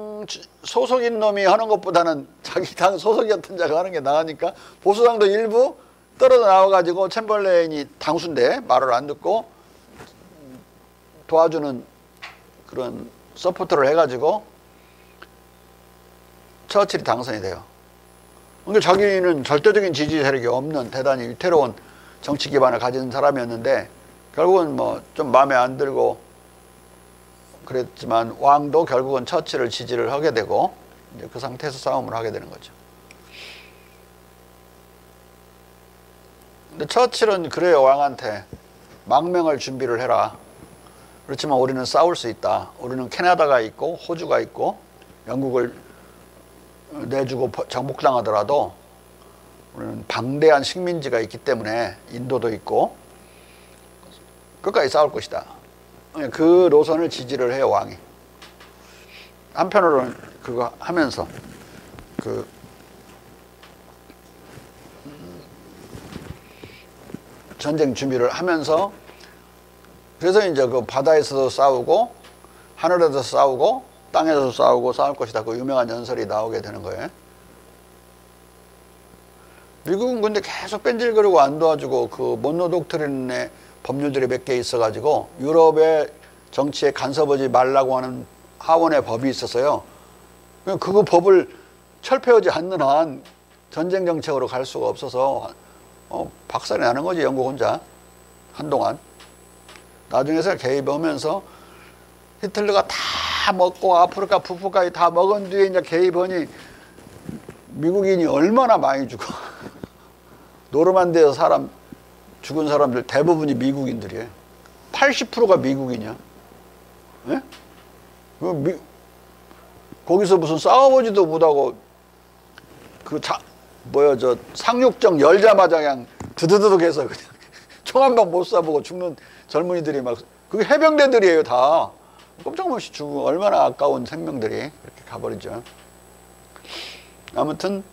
소속인 놈이 하는 것보다는 자기 당 소속이었던 자가 하는 게 나으니까 보수당도 일부 떨어져 나와가지고 챔벌레인이 당수인데 말을 안 듣고 도와주는 그런 서포트를 해가지고 처칠이 당선이 돼요. 그러니까 자기는 절대적인 지지 세력이 없는 대단히 위태로운 정치 기반을 가진 사람이었는데, 결국은 뭐 좀 마음에 안 들고 그랬지만 왕도 결국은 처칠을 지지를 하게 되고, 이제 그 상태에서 싸움을 하게 되는 거죠. 근데 처칠은 그래요. 왕한테 망명을 준비를 해라. 그렇지만 우리는 싸울 수 있다. 우리는 캐나다가 있고 호주가 있고 영국을 내주고 정복당하더라도 우리는 방대한 식민지가 있기 때문에, 인도도 있고 끝까지 싸울 것이다. 그 노선을 지지를 해요, 왕이. 한편으로는 그거 하면서 그 전쟁 준비를 하면서, 그래서 이제 그 바다에서도 싸우고 하늘에서 싸우고 땅에서 싸우고 싸울 것이다. 그 유명한 연설이 나오게 되는 거예요. 미국은 근데 계속 뺀질거리고 안 도와주고, 그 몬로 독트린의 법률들이 몇 개 있어가지고 유럽의 정치에 간섭하지 말라고 하는 하원의 법이 있었어요. 그 법을 철폐하지 않는 한 전쟁 정책으로 갈 수가 없어서 박살이 나는 거지, 영국 혼자 한동안. 나중에서 개입하면서 히틀러가 다 먹고 아프리카 북부까지 다 먹은 뒤에 이제 개입하니 미국인이 얼마나 많이 죽어. 노르만디에서 죽은 사람들 대부분이 미국인들이에요. 80%가 미국이냐? 예? 거기서 무슨 싸워보지도 못하고 상륙정 열자마자 그냥 드드드득 해서 그냥 총 한 방 못 쏴보고 죽는 젊은이들이 막, 그게 해병대들이에요, 다. 꼼짝없이 죽고 얼마나 아까운 생명들이 이렇게 가버리죠. 아무튼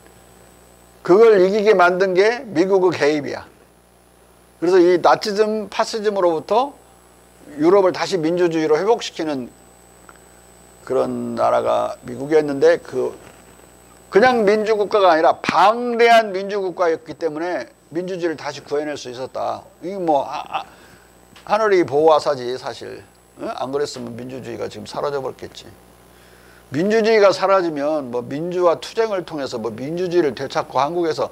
그걸 이기게 만든 게 미국의 개입이야. 그래서 이 나치즘, 파시즘으로부터 유럽을 다시 민주주의로 회복시키는 그런 나라가 미국이었는데, 그냥 민주국가가 아니라 방대한 민주국가였기 때문에 민주주의를 다시 구해낼 수 있었다. 이게 뭐 하늘이 보호하사지 사실. 안 그랬으면 민주주의가 지금 사라져 버렸겠지. 민주주의가 사라지면 뭐 민주화 투쟁을 통해서 뭐 민주주의를 되찾고 한국에서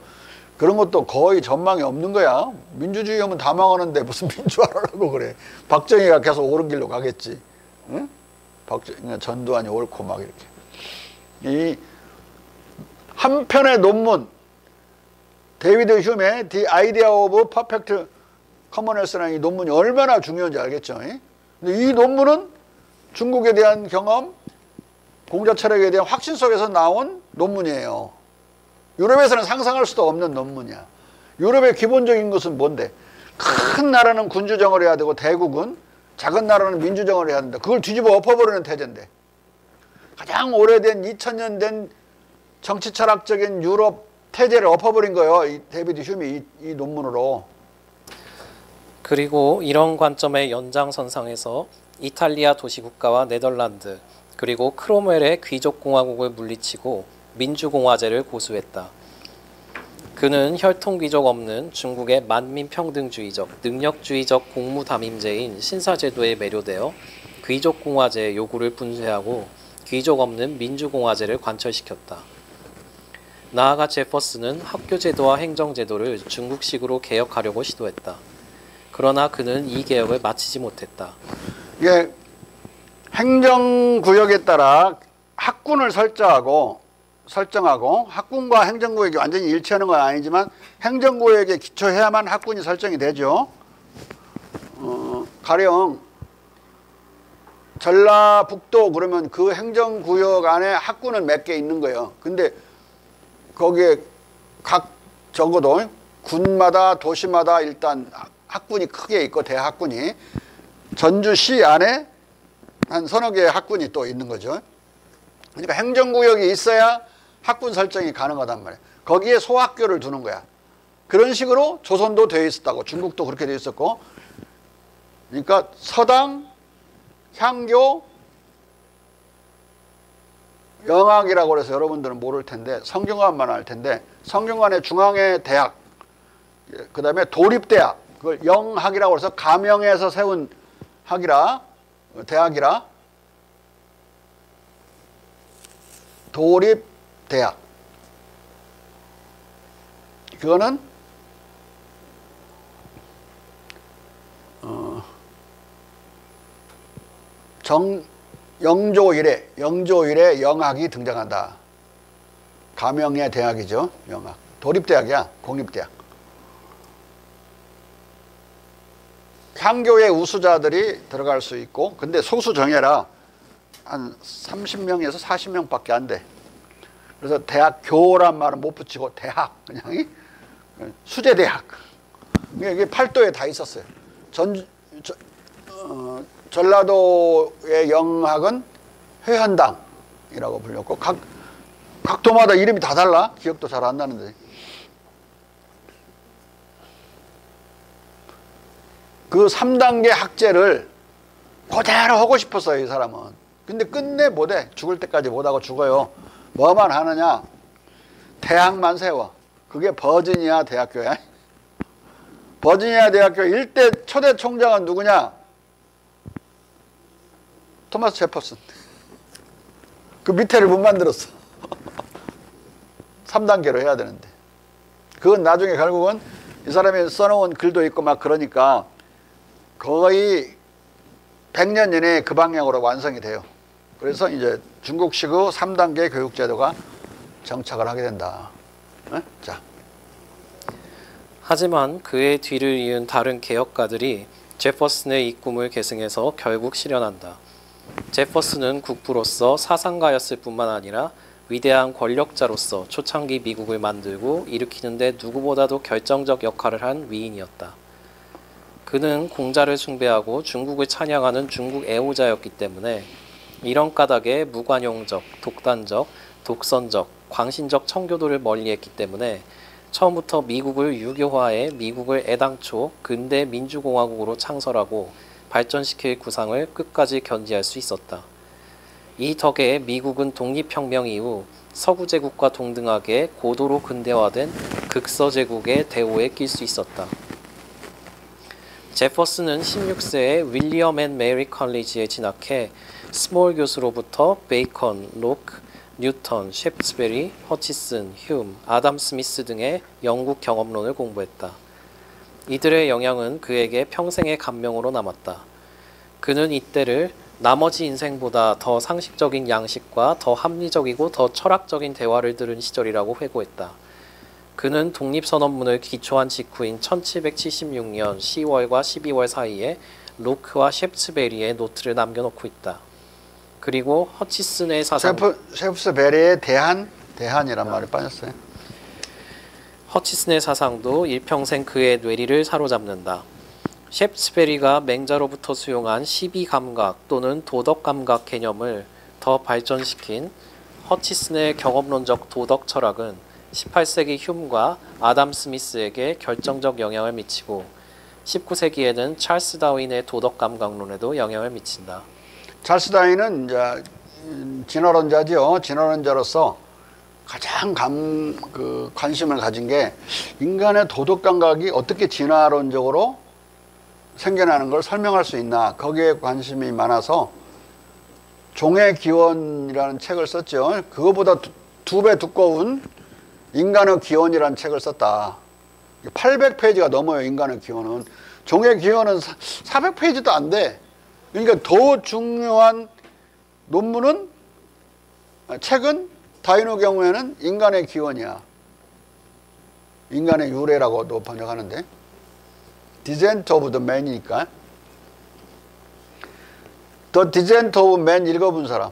그런 것도 거의 전망이 없는 거야. 민주주의 하면 다 망하는데 무슨 민주화라고 그래. 박정희가 계속 옳은 길로 가겠지. 응? 전두환이 옳고 막 이렇게. 이 한 편의 논문, 데이비드 휴메의 The Idea of Perfect Commonwealth라는 이 논문이 얼마나 중요한지 알겠죠? 근데 이 논문은 중국에 대한 경험, 공자 철학에 대한 확신 속에서 나온 논문이에요. 유럽에서는 상상할 수도 없는 논문이야. 유럽의 기본적인 것은 뭔데? 큰 나라는 군주정을 해야 되고 대국은, 작은 나라는 민주정을 해야 된다. 그걸 뒤집어 엎어버리는 태제인데, 가장 오래된 2000년 된 정치 철학적인 유럽 태제를 엎어버린 거예요. 이 데이비드 휴미 이 논문으로. 그리고 이런 관점의 연장선상에서 이탈리아 도시국가와 네덜란드, 그리고 크롬웰의 귀족공화국을 물리치고 민주공화제를 고수했다. 그는 혈통귀족 없는 중국의 만민평등주의적, 능력주의적 공무담임제인 신사제도에 매료되어 귀족공화제의 요구를 분쇄하고 귀족 없는 민주공화제를 관철시켰다. 나아가 제퍼슨은 학교제도와 행정제도를 중국식으로 개혁하려고 시도했다. 그러나 그는 이 개혁을 마치지 못했다. 이게 행정구역에 따라 학군을 설정하고 학군과 행정구역이 완전히 일치하는 건 아니지만 행정구역에 기초해야만 학군이 설정이 되죠. 가령 전라북도 그러면 그 행정구역 안에 학군은 몇 개 있는 거예요. 근데 거기에 적어도 군마다 도시마다 일단 학군이 크게 있고 대학군이 전주시 안에 한 서너 개의 학군이 또 있는 거죠. 그러니까 행정구역이 있어야 학군 설정이 가능하단 말이에요. 거기에 소학교를 두는 거야. 그런 식으로 조선도 되어 있었다고, 중국도 그렇게 되어 있었고. 그러니까 서당, 향교, 영학이라고 해서 여러분들은 모를 텐데 성균관만 알 텐데, 성균관의 중앙의 대학, 그 다음에 도립대학, 그걸 영학이라고 해서 가명에서 세운 학이라, 대학이라, 도립대학. 그거는 영조 이래 영학이 등장한다. 가명의 대학이죠. 영학. 도립대학이야. 공립대학. 향교의 우수자들이 들어갈 수 있고, 근데 소수 정예라 한 30명에서 40명밖에 안 돼. 그래서 대학교란 말은 못 붙이고 대학, 그냥 수제대학. 이게 팔도에 다 있었어요. 전라도의 영학은 회현당이라고 불렸고, 각 도마다 이름이 다 달라. 기억도 잘 안 나는데. 그 3단계 학제를 그대로 하고 싶었어요, 이 사람은. 근데 끝내 못해. 죽을 때까지 못하고 죽어요. 뭐만 하느냐? 대학만 세워. 그게 버지니아 대학교야. 버지니아 대학교 일대 초대 총장은 누구냐? 토마스 제퍼슨. 그 밑에를 못 만들었어. 3단계로 해야 되는데. 그건 나중에 결국은 이 사람이 써놓은 글도 있고 막 그러니까 거의 100년 이내에 그 방향으로 완성이 돼요. 그래서 이제 중국식의 3단계 교육제도가 정착을 하게 된다. 자, 하지만 그의 뒤를 이은 다른 개혁가들이 제퍼슨의 이 꿈을 계승해서 결국 실현한다. 제퍼슨은 국부로서 사상가였을 뿐만 아니라 위대한 권력자로서 초창기 미국을 만들고 일으키는 데 누구보다도 결정적 역할을 한 위인이었다. 그는 공자를 숭배하고 중국을 찬양하는 중국 애호자였기 때문에 이런 까닭에 무관용적, 독단적, 독선적, 광신적 청교도를 멀리했기 때문에 처음부터 미국을 유교화해 미국을 애당초 근대 민주공화국으로 창설하고 발전시킬 구상을 끝까지 견지할 수 있었다. 이 덕에 미국은 독립혁명 이후 서구제국과 동등하게 고도로 근대화된 극서제국의 대오에 낄 수 있었다. 제퍼슨은 16세에 윌리엄 앤 메리 컬리지에 진학해 스몰 교수로부터 베이컨, 로크, 뉴턴, 셰프스베리, 허치슨, 휴움, 아담 스미스 등의 영국 경험론을 공부했다. 이들의 영향은 그에게 평생의 감명으로 남았다. 그는 이때를 나머지 인생보다 더 상식적인 양식과 더 합리적이고 더 철학적인 대화를 들은 시절이라고 회고했다. 그는 독립선언문을 기초한 직후인 1776년 10월과 12월 사이에 로크와 셰프스베리의 노트를 남겨놓고 있다. 그리고 허치슨의 사상 셰프스베리의 대한이란 말이 빠졌어요. 허치슨의 사상도 일평생 그의 뇌리를 사로잡는다. 셰프스베리가 맹자로부터 수용한 12감각 또는 도덕감각 개념을 더 발전시킨 허치슨의 경험론적 도덕 철학은 18세기 휴움과 아담 스미스에게 결정적 영향을 미치고 19세기에는 찰스 다윈의 도덕감각론에도 영향을 미친다. 찰스 다윈은 이제 진화론자죠. 진화론자로서 가장 관심을 가진 게 인간의 도덕 감각이 어떻게 진화론적으로 생겨나는 걸 설명할 수 있나, 거기에 관심이 많아서 종의 기원이라는 책을 썼죠. 그거보다 두 배 두꺼운 인간의 기원이라는 책을 썼다. 800페이지가 넘어요. 인간의 기원은. 종의 기원은 400페이지도 안 돼. 그러니까 더 중요한 논문은, 책은 다윈의 경우에는 인간의 기원이야. 인간의 유래라고도 번역하는데, Descent of the Man이니까. The Descent of Man 읽어본 사람?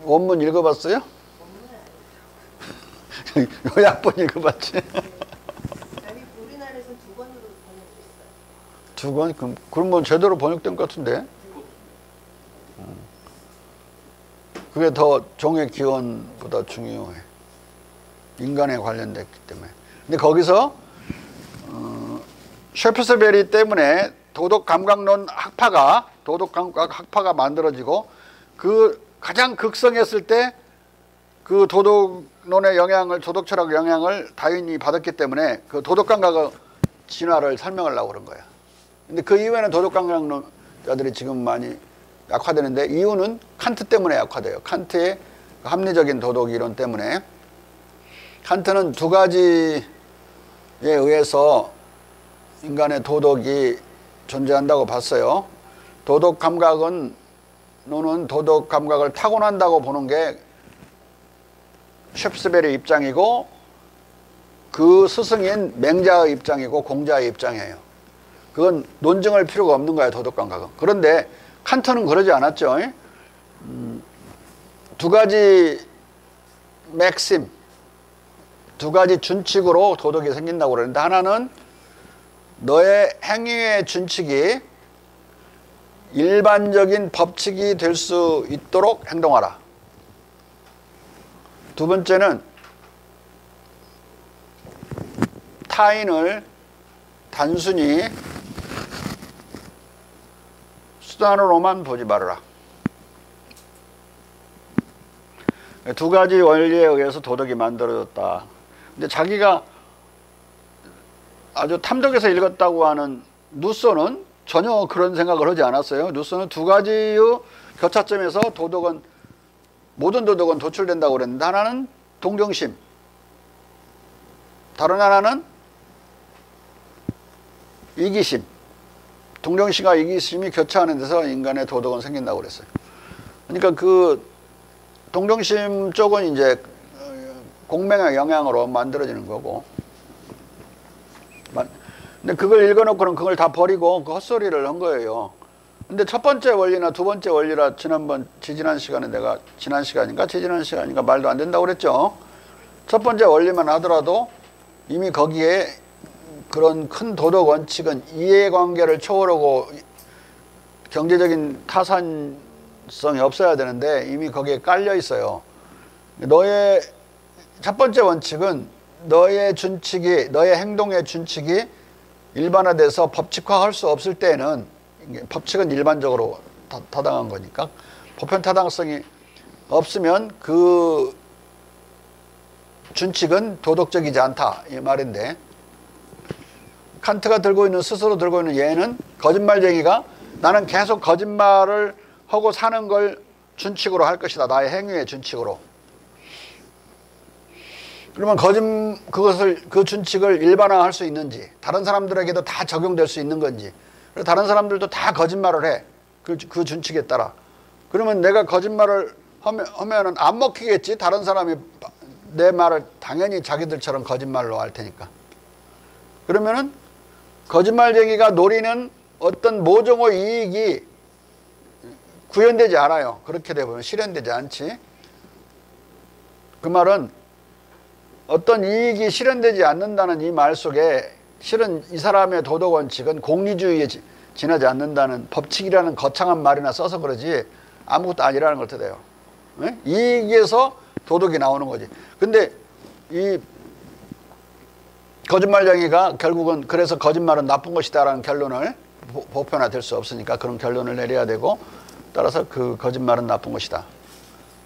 원문 읽어봤어요? 요약본 읽어봤지? 아니, 우리나라에서 두 권으로 번역됐어요. 두 권? 그러면 제대로 번역된 것 같은데? 그게 더 종의 기원보다 중요해. 인간에 관련됐기 때문에. 근데 거기서 셰프스베리 때문에 도덕감각론 학파가, 도덕감각 학파가 만들어지고, 그 가장 극성했을 때 그 도덕론의 영향을, 도덕철학 영향을 다윈이 받았기 때문에 그 도덕감각의 진화를 설명하려고 그런 거야. 근데 그 이후에는 도덕감각론자들이 지금 많이 약화되는데, 이유는 칸트 때문에 약화돼요. 칸트의 합리적인 도덕 이론 때문에. 칸트는 두 가지에 의해서 인간의 도덕이 존재한다고 봤어요. 도덕 감각은, 너는 도덕 감각을 타고난다고 보는 게 셰프스베리 입장이고, 그 스승인 맹자의 입장이고 공자의 입장이에요. 그건 논증할 필요가 없는 거예요, 도덕 감각은. 그런데 칸트는 그러지 않았죠. 두 가지 맥심, 두 가지 준칙으로 도덕이 생긴다고 그러는데, 하나는 너의 행위의 준칙이 일반적인 법칙이 될 수 있도록 행동하라. 두 번째는 타인을 단순히 수단으로만 보지 말아라. 두 가지 원리에 의해서 도덕이 만들어졌다. 근데 자기가 아주 탐독해서 읽었다고 하는 누소는 전혀 그런 생각을 하지 않았어요. 누소는 두 가지의 교차점에서 모든 도덕은 도출된다고 그랬는데, 하나는 동정심, 다른 하나는 이기심. 동정심과 이기심이 교차하는 데서 인간의 도덕은 생긴다고 그랬어요. 그러니까 그 동정심 쪽은 이제 공명의 영향으로 만들어지는 거고, 근데 그걸 읽어놓고는 그걸 다 버리고 그 헛소리를 한 거예요. 근데 첫 번째 원리나 두 번째 원리라 지난 시간인가 말도 안 된다고 그랬죠. 첫 번째 원리만 하더라도 이미 거기에 그런 큰 도덕 원칙은 이해관계를 초월하고 경제적인 타산성이 없어야 되는데 이미 거기에 깔려 있어요. 너의 첫 번째 원칙은 너의 행동의 준칙이 일반화돼서 법칙화할 수 없을 때는, 법칙은 일반적으로 타당한 거니까 보편 타당성이 없으면 그 준칙은 도덕적이지 않다 이 말인데, 칸트가 스스로 들고 있는 예는 거짓말쟁이가 나는 계속 거짓말을 하고 사는 걸 준칙으로 할 것이다. 나의 행위의 준칙으로. 그러면 그 준칙을 일반화할 수 있는지, 다른 사람들에게도 다 적용될 수 있는 건지, 다른 사람들도 다 거짓말을 해. 그 준칙에 따라. 그러면 내가 거짓말을 하면은 안 먹히겠지. 다른 사람이 내 말을 당연히 자기들처럼 거짓말로 할 테니까. 그러면은 거짓말쟁이가 노리는 어떤 모종의 이익이 구현되지 않아요. 그렇게 되면 실현되지 않지. 그 말은 어떤 이익이 실현되지 않는다는 이 말 속에 실은 이 사람의 도덕 원칙은 공리주의에 지나지 않는다는 법칙이라는 거창한 말이나 써서 그러지 아무것도 아니라는 걸 뜻해요. 네? 이익에서 도덕이 나오는 거지. 근데 이 거짓말쟁이가 결국은 그래서 거짓말은 나쁜 것이다라는 결론을 보편화될 수 없으니까 그런 결론을 내려야 되고, 따라서 그 거짓말은 나쁜 것이다,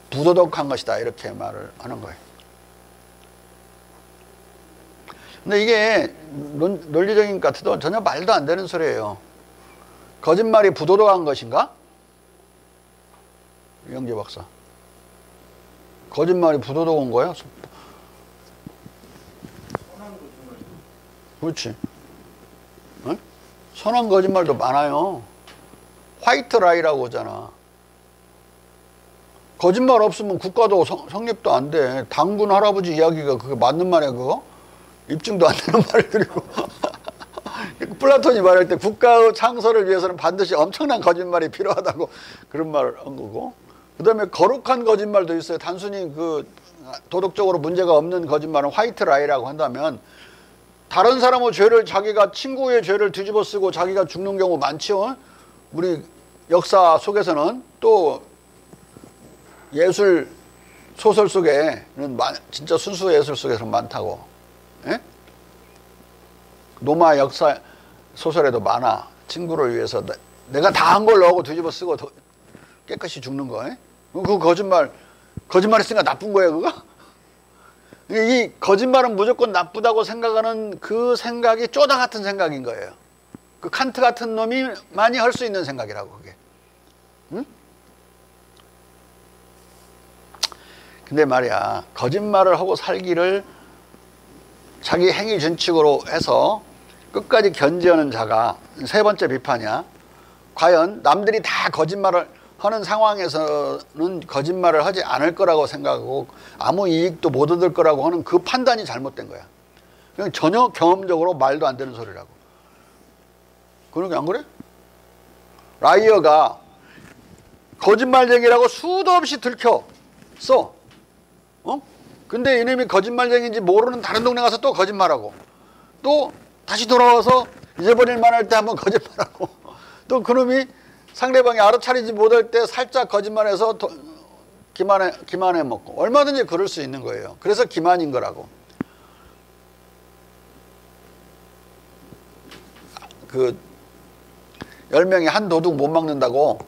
부도덕한 것이다, 이렇게 말을 하는 거예요. 근데 이게 논리적인 것 같아도 전혀 말도 안 되는 소리예요. 거짓말이 부도덕한 것인가? 영재 박사. 거짓말이 부도덕한 거야? 그렇지. 어? 선한 거짓말도 많아요. 화이트 라이라고 하잖아. 거짓말 없으면 국가도 성립도 안 돼. 당군 할아버지 이야기가 그게 맞는 말이야, 그거? 입증도 안 되는 말을 드리고. 플라톤이 말할 때 국가의 창설을 위해서는 반드시 엄청난 거짓말이 필요하다고 그런 말을 한 거고. 그 다음에 거룩한 거짓말도 있어요. 단순히 그 도덕적으로 문제가 없는 거짓말은 화이트 라이라고 한다면, 다른 사람의 죄를, 자기가 친구의 죄를 뒤집어 쓰고 자기가 죽는 경우 많죠. 우리 역사 속에서는 또 예술 소설 속에는 진짜 순수 예술 속에서는 많다고. 예? 로마 역사 소설에도 많아. 친구를 위해서 내가 다 한 걸로 하고 뒤집어 쓰고 깨끗이 죽는 거. 예? 그 거짓말했으니까 나쁜 거예요, 그거? 이 거짓말은 무조건 나쁘다고 생각하는 그 생각이 쪼다 같은 생각인 거예요. 그 칸트 같은 놈이 많이 할 수 있는 생각이라고, 그게. 응? 근데 말이야, 거짓말을 하고 살기를 자기 행위 준칙으로 해서 끝까지 견지하는 자가 세 번째 비판이야. 과연 남들이 다 거짓말을 하는 상황에서는 거짓말을 하지 않을 거라고 생각하고 아무 이익도 못 얻을 거라고 하는 그 판단이 잘못된 거야. 그냥 전혀 경험적으로 말도 안 되는 소리라고. 그런 게 안 그래? 라이어가 거짓말쟁이라고 수도 없이 들켰어. 근데 이놈이 거짓말쟁이인지 모르는 다른 동네 가서 또 거짓말하고, 또 다시 돌아와서 잊어버릴 만할 때 한번 거짓말하고, 또 그놈이 상대방이 알아차리지 못할 때 살짝 거짓말해서 기만해 먹고, 얼마든지 그럴 수 있는 거예요. 그래서 기만인 거라고. 그 10명이 한 도둑 못 막는다고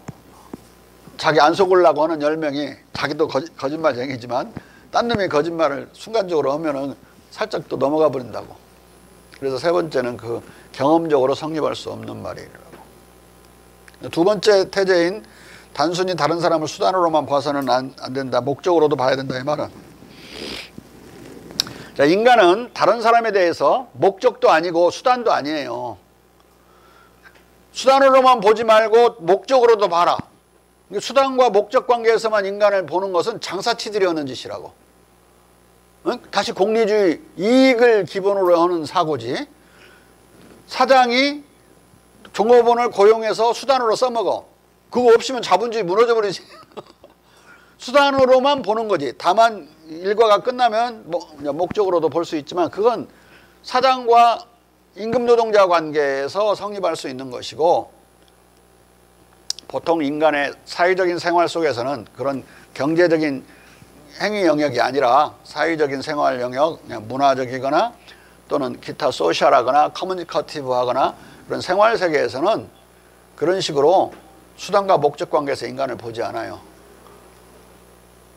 자기 안 속으려고 하는 10명이 자기도 거짓말쟁이지만 딴 놈이 거짓말을 순간적으로 하면은 살짝 또 넘어가 버린다고. 그래서 세 번째는 그 경험적으로 성립할 수 없는 말이라고. 두 번째 태제인 단순히 다른 사람을 수단으로만 봐서는 안 된다, 목적으로도 봐야 된다, 이 말은. 자, 인간은 다른 사람에 대해서 목적도 아니고 수단도 아니에요. 수단으로만 보지 말고 목적으로도 봐라. 수단과 목적 관계에서만 인간을 보는 것은 장사치들이 하는 짓이라고. 다시 공리주의, 이익을 기본으로 하는 사고지. 사장이 종업원을 고용해서 수단으로 써먹어. 그거 없으면 자본주의 무너져버리지. 수단으로만 보는 거지. 다만 일과가 끝나면 목적으로도 볼 수 있지만 그건 사장과 임금 노동자 관계에서 성립할 수 있는 것이고, 보통 인간의 사회적인 생활 속에서는 그런 경제적인 행위 영역이 아니라 사회적인 생활 영역, 그냥 문화적이거나 또는 기타 소셜하거나 커뮤니케이티브하거나 그런 생활 세계에서는 그런 식으로 수단과 목적 관계에서 인간을 보지 않아요.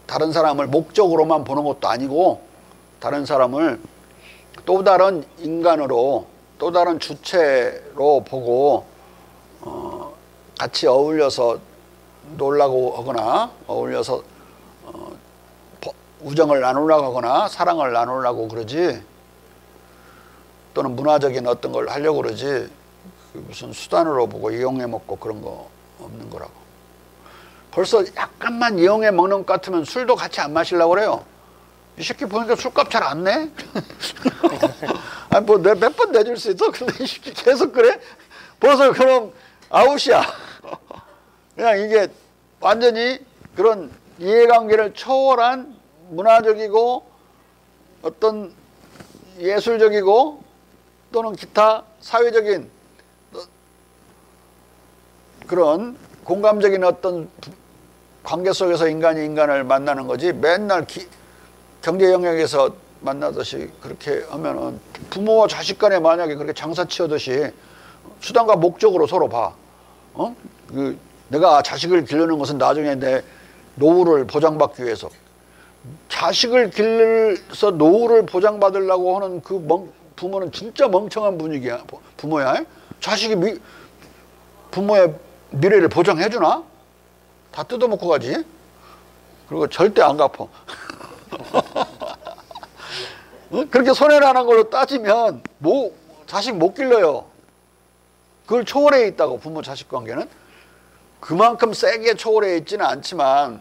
다른 사람을 목적으로만 보는 것도 아니고 다른 사람을 또 다른 인간으로, 또 다른 주체로 보고 같이 어울려서 놀라고 하거나 어울려서 우정을 나누려고 하거나 사랑을 나누려고 그러지, 또는 문화적인 어떤 걸 하려고 그러지 무슨 수단으로 보고 이용해 먹고 그런 거 없는 거라고. 벌써 약간만 이용해 먹는 것 같으면 술도 같이 안 마시려고 그래요. 이 새끼 보니까 술값 잘 안 내? 아니 뭐 몇 번 내줄 수 있어? 근데 이 새끼 계속 그래? 벌써 그럼 아웃이야. 그냥 이게 완전히 그런 이해관계를 초월한 문화적이고 어떤 예술적이고 또는 기타 사회적인 그런 공감적인 어떤 관계 속에서 인간이 인간을 만나는 거지, 맨날 경제 영역에서 만나듯이 그렇게 하면은 부모와 자식 간에 만약에 그렇게 장사치하듯이 수단과 목적으로 서로 봐. 내가 자식을 기르는 것은 나중에 내 노후를 보장받기 위해서. 자식을 길러서 노후를 보장받으려고 하는 그 부모는 진짜 멍청한 부모야. 자식이 부모의 미래를 보장해주나? 다 뜯어먹고 가지. 그리고 절대 안 갚아. 그렇게 손해라는 걸로 따지면 자식 못 길러요. 그걸 초월해 있다고. 부모 자식 관계는 그만큼 세게 초월해 있지는 않지만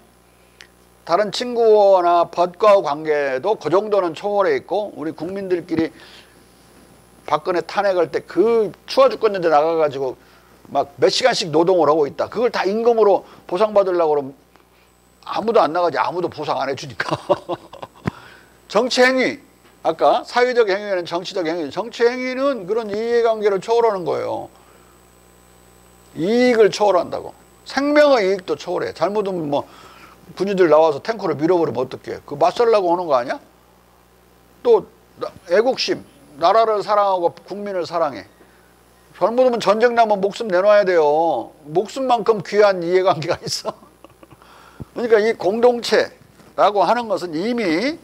다른 친구나 벗과 관계도 그 정도는 초월해 있고, 우리 국민들끼리 박근혜 탄핵할 때 그 추워 죽겠는데 나가가지고 막 몇 시간씩 노동을 하고 있다. 그걸 다 임금으로 보상받으려고 그러면 아무도 안 나가지. 아무도 보상 안 해주니까. 정치행위, 아까 사회적 행위는 정치적 행위, 정치행위는 그런 이해관계를 초월하는 거예요. 이익을 초월한다고. 생명의 이익도 초월해. 잘못하면 뭐 군인들 나와서 탱크를 밀어버리면 어떡해. 그 맞설라고 하는 거 아니야? 또 애국심, 나라를 사랑하고 국민을 사랑해. 잘못하면 전쟁 나면 목숨 내놔야 돼요. 목숨만큼 귀한 이해관계가 있어. 그러니까 이 공동체라고 하는 것은 이미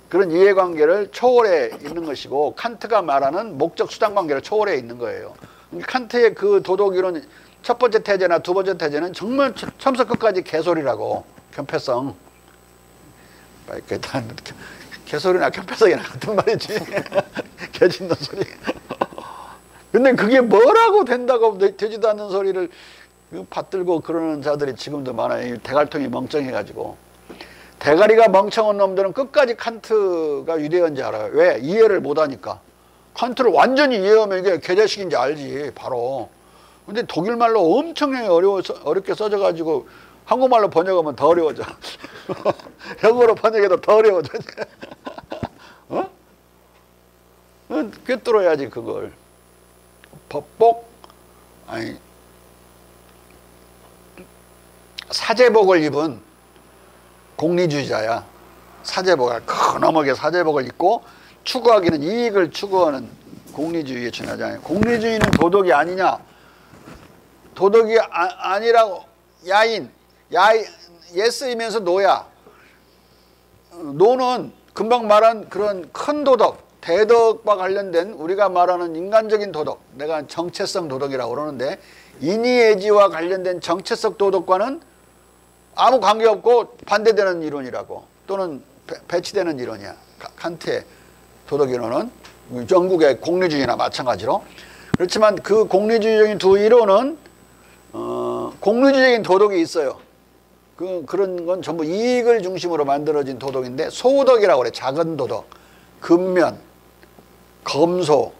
그런 이해관계를 초월해 있는 것이고, 칸트가 말하는 목적 수단 관계를 초월해 있는 거예요. 칸트의 그 도덕이론 첫 번째 태제나 두 번째 태제는 정말 처음부터 끝까지 개소리라고. 편패성. 개소리나 편패성이나 같은 말이지. 개짖는 소리. 근데 그게 뭐라고 된다고 되지도 않는 소리를 받들고 그러는 자들이 지금도 많아요. 대갈통이 멍청해가지고. 대가리가 멍청한 놈들은 끝까지 칸트가 유대인지 알아요. 왜? 이해를 못하니까. 칸트를 완전히 이해하면 이게 개자식인지 알지, 바로. 근데 독일말로 엄청나게 어렵게 써져가지고 한국말로 번역하면 더 어려워져. 영어로 번역해도 더 어려워져. 어? 꿰뚫어야지 그걸. 사제복을 입은 공리주의자야. 사제복을, 큰 어묵에 사제복을 입고 추구하기는 이익을 추구하는 공리주의에 준하잖아요. 공리주의는 도덕이 아니냐? 도덕이 아니라고. 예스이면서 노야. 노는 금방 말한 그런 큰 도덕, 대덕과 관련된 우리가 말하는 인간적인 도덕, 내가 정체성 도덕이라고 그러는데, 인의예지와 관련된 정체성 도덕과는 아무 관계없고 반대되는 이론이라고, 또는 배치되는 이론이야. 칸트의 도덕이론은 영국의 공리주의나 마찬가지로. 그렇지만 그 공리주의적인 두 이론은 공리주의적인 도덕이 있어요. 그런 건 전부 이익을 중심으로 만들어진 도덕인데 소덕이라고 그래. 작은 도덕, 근면, 검소,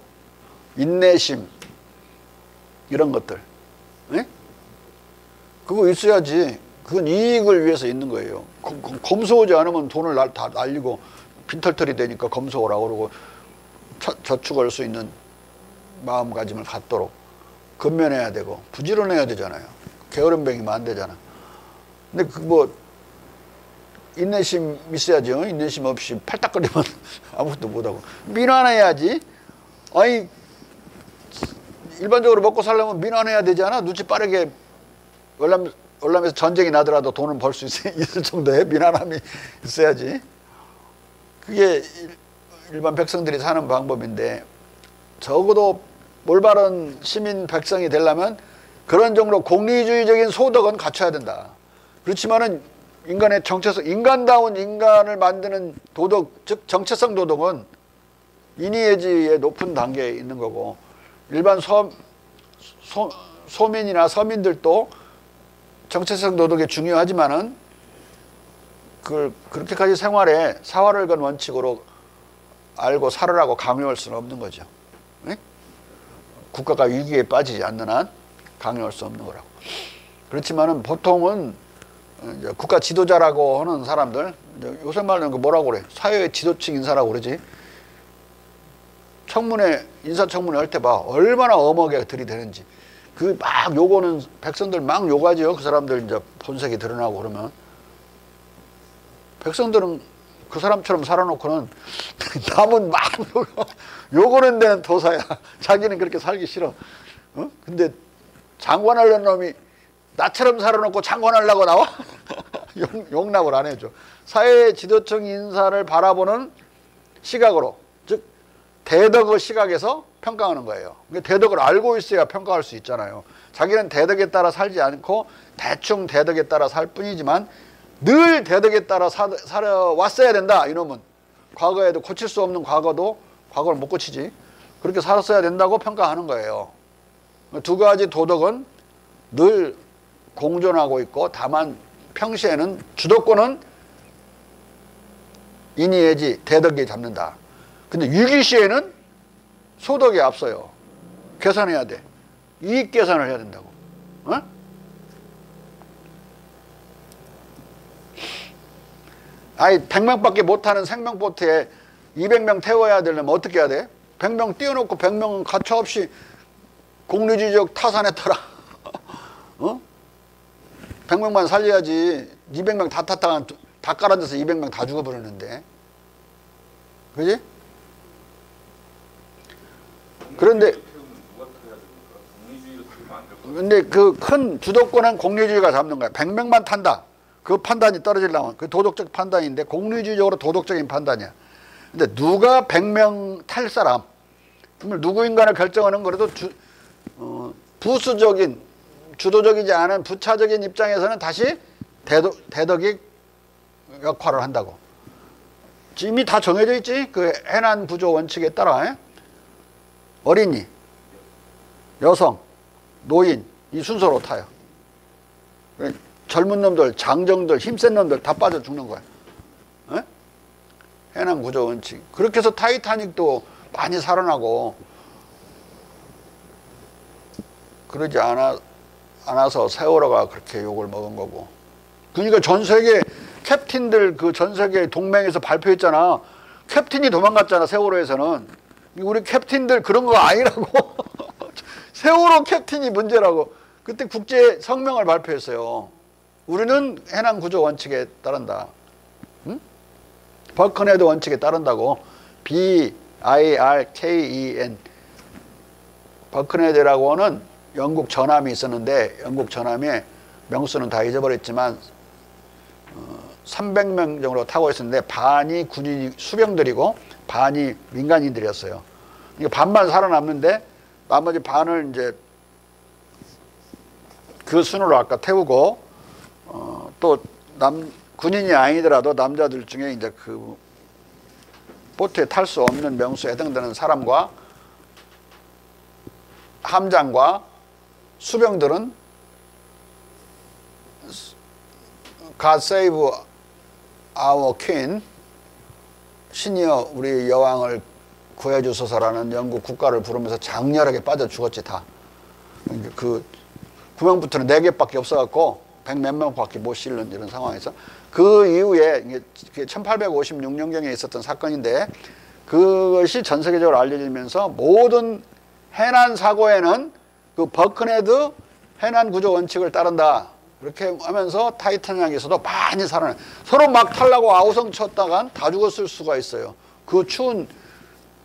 인내심 이런 것들. 네? 그거 있어야지. 그건 이익을 위해서 있는 거예요. 검소하지 않으면 돈을 다 날리고 빈털털이 되니까 검소하라고 그러고 저축할 수 있는 마음가짐을 갖도록 근면해야 되고 부지런해야 되잖아요. 게으름뱅이면 안 되잖아. 근데 인내심 있어야죠. 인내심 없이 팔딱거리면 아무것도 못하고 민환해야지. 아니 일반적으로 먹고 살려면 민환해야 되잖아. 눈치 빠르게 월남에서 전쟁이 나더라도 돈은 벌 수 있을 정도의 민환함이 있어야지. 그게 일반 백성들이 사는 방법인데 적어도 올바른 시민 백성이 되려면 그런 정도로 공리주의적인 소덕은 갖춰야 된다. 그렇지만은 인간의 정체성, 인간다운 인간을 만드는 도덕, 즉 정체성 도덕은 인의예지의 높은 단계에 있는 거고 일반 소민이나 서민들도 정체성 도덕이 중요하지만은 그렇게까지 생활에 사활을 건 원칙으로 알고 살으라고 강요할 수는 없는 거죠. 네? 국가가 위기에 빠지지 않는 한 강요할 수 없는 거라고. 그렇지만은 보통은 이제 국가 지도자라고 하는 사람들, 요새 말로는 뭐라고 그래? 사회 지도층 인사라고 그러지. 인사청문회 할 때 봐. 얼마나 엄하게 들이대는지. 막 요거는 백성들 막 요가지요. 그 사람들 이제 본색이 드러나고 그러면. 백성들은 그 사람처럼 살아놓고는 남은 막 요거는 데는 도사야. 자기는 그렇게 살기 싫어. 근데 장관하려는 놈이 나처럼 살아놓고 장관하려고 나와? 용납을 안 해줘. 사회 지도층 인사를 바라보는 시각으로, 즉 대덕의 시각에서 평가하는 거예요. 대덕을 알고 있어야 평가할 수 있잖아요. 자기는 대덕에 따라 살지 않고 대충 대덕에 따라 살 뿐이지만 늘 대덕에 따라 살아왔어야 된다. 이놈은 과거에도 고칠 수 없는 과거를 못 고치지. 그렇게 살았어야 된다고 평가하는 거예요. 두 가지 도덕은 늘 공존하고 있고 다만 평시에는 주도권은 인의예지 대덕이 잡는다. 근데 위기시에는 소덕이 앞서요. 계산해야 돼. 이익 계산을 해야 된다고. 어? 아니 100명밖에 못하는 생명보트에 200명 태워야 되려면 어떻게 해야 돼? 100명 띄워놓고 100명은 가차없이 공리주의적 타산에 따라 100명만 살려야지. 200명 다 탔다가 다 깔아줘서 200명 다 죽어버리는데. 그지? 그런데 그 큰 주도권은 공리주의가 잡는 거야. 100명만 탄다. 그 판단이 떨어지려면 그 도덕적 판단인데 공리주의적으로 도덕적인 판단이야. 근데 누가 100명 탈 사람, 누구인가를 결정하는 거라도 부수적인 주도적이지 않은 부차적인 입장에서는 다시 대덕이 역할을 한다고. 이미 다 정해져 있지. 그 해난 구조 원칙에 따라 어린이, 여성, 노인 이 순서로 타요. 젊은 놈들, 장정들, 힘센 놈들 다 빠져 죽는 거야. 해난 구조 원칙. 그렇게 해서 타이타닉도 많이 살아나고 그러지 않아서 세월호가 그렇게 욕을 먹은 거고. 그러니까 전 세계 캡틴들 그 전 세계 동맹에서 발표했잖아. 캡틴이 도망갔잖아. 세월호에서는. 우리 캡틴들 그런 거 아니라고. 세월호 캡틴이 문제라고. 그때 국제 성명을 발표했어요. 우리는 해난 구조 원칙에 따른다. 응? 버크네드 원칙에 따른다고. BIRKEN. 버크네드라고 하는 영국 전함이 있었는데 영국 전함에 명수는 다 잊어버렸지만 300명 정도 타고 있었는데 반이 군인 수병들이고 반이 민간인들이었어요. 그러니까 반만 살아남는데 나머지 반을 이제 그 순으로 아까 태우고 또 군인이 아니더라도 남자들 중에 이제 그 보트에 탈 수 없는 명수에 해당되는 사람과 함장과 수병들은 God save our king, 신이여 우리 여왕을 구해주소서라는 영국 국가를 부르면서 장렬하게 빠져 죽었지 다. 그 구명부터는 4개밖에 없어갖고 100몇 명밖에 못 실는 이런 상황에서 그 이후에 1856년경에 있었던 사건인데 그것이 전 세계적으로 알려지면서 모든 해난 사고에는 그 버크네드 해난 구조 원칙을 따른다. 그렇게 하면서 타이타닉에서도 많이 살아나. 서로 막 타려고 아우성 쳤다간 다 죽었을 수가 있어요. 그 추운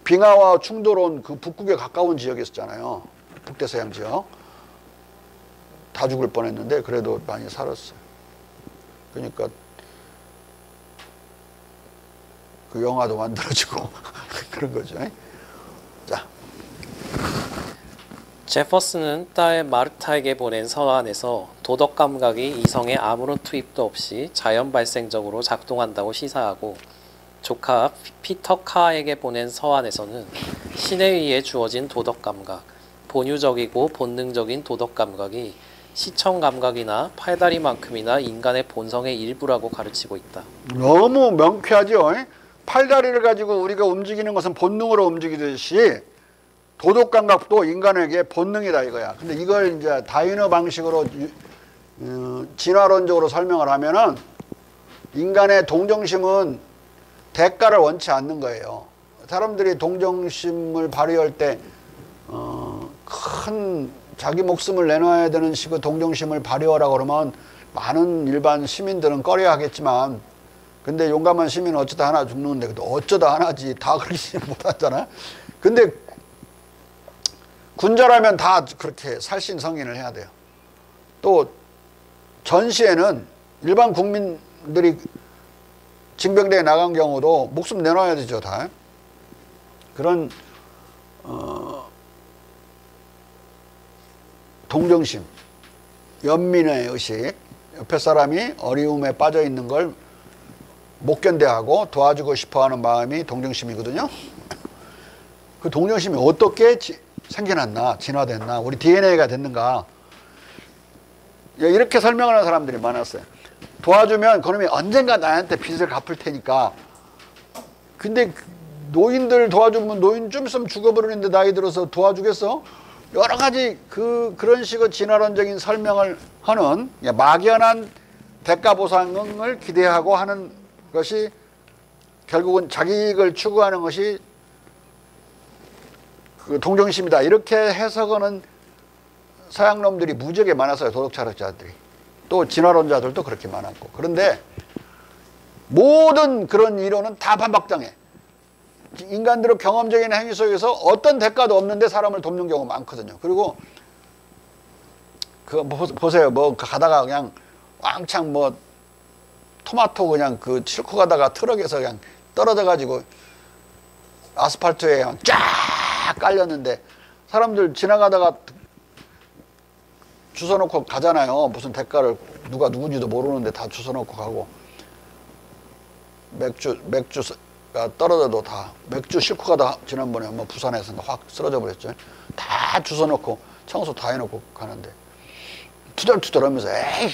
빙하와 충돌온 그 북극에 가까운 지역이었잖아요. 북대서양 지역. 다 죽을 뻔했는데 그래도 많이 살았어요. 그러니까 그 영화도 만들어지고 그런 거죠. 자, 제퍼슨은 딸 마르타에게 보낸 서한에서 도덕 감각이 이성에 아무런 투입도 없이 자연 발생적으로 작동한다고 시사하고 조카 피터 카에게 보낸 서한에서는 신에 의해 주어진 도덕 감각, 본유적이고 본능적인 도덕 감각이 시청 감각이나 팔다리만큼이나 인간의 본성의 일부라고 가르치고 있다. 너무 명쾌하죠. 팔다리를 가지고 우리가 움직이는 것은 본능으로 움직이듯이 도덕 감각도 인간에게 본능이다 이거야. 근데 이걸 이제 다이너 방식으로 진화론적으로 설명을 하면은 인간의 동정심은 대가를 원치 않는 거예요. 사람들이 동정심을 발휘할 때 큰 자기 목숨을 내놔야 되는 식의 동정심을 발휘하라고 그러면 많은 일반 시민들은 꺼려 하겠지만 근데 용감한 시민은 어쩌다 하나 죽는데 어쩌다 하나지 다 그렇게 못하잖아. 근데 군자라면 다 그렇게 살신성인을 해야 돼요. 또 전시에는 일반 국민들이 징병대에 나간 경우도 목숨 내놔야 되죠 다. 그런 동정심, 연민의 의식, 옆에 사람이 어려움에 빠져 있는 걸 못 견뎌하고 도와주고 싶어하는 마음이 동정심이거든요. 그 동정심이 어떻게 생겨났나, 진화됐나, 우리 DNA가 됐는가 이렇게 설명하는 사람들이 많았어요. 도와주면 그놈이 언젠가 나한테 빚을 갚을 테니까. 근데 노인들 도와주면 노인 좀 있으면 죽어버리는데 나이 들어서 도와주겠어? 여러 가지 그런 식의 진화론적인 설명을 하는 막연한 대가 보상을 기대하고 하는 것이 결국은 자기 이익을 추구하는 것이 그 동정심이다. 이렇게 해석하는 서양 놈들이 무지하게 많았어요. 도덕 철학자들이. 또 진화론자들도 그렇게 많았고. 그런데 모든 그런 이론은 다 반박당해. 인간들의 경험적인 행위 속에서 어떤 대가도 없는데 사람을 돕는 경우가 많거든요. 그리고 그 보세요. 뭐 가다가 그냥 왕창 뭐 토마토 그냥 그 싣고 가다가 트럭에서 그냥 떨어져 가지고 아스팔트에 그냥 쫙 깔렸는데 사람들 지나가다가 주워놓고 가잖아요. 무슨 대가를 누가 누군지도 모르는데 다 주워놓고 가고 맥주가 떨어져도 다 맥주 싣고 가다 지난번에 뭐 부산에서 확 쓰러져 버렸죠. 다 주워놓고 청소 다 해놓고 가는데 투덜투덜 하면서 에이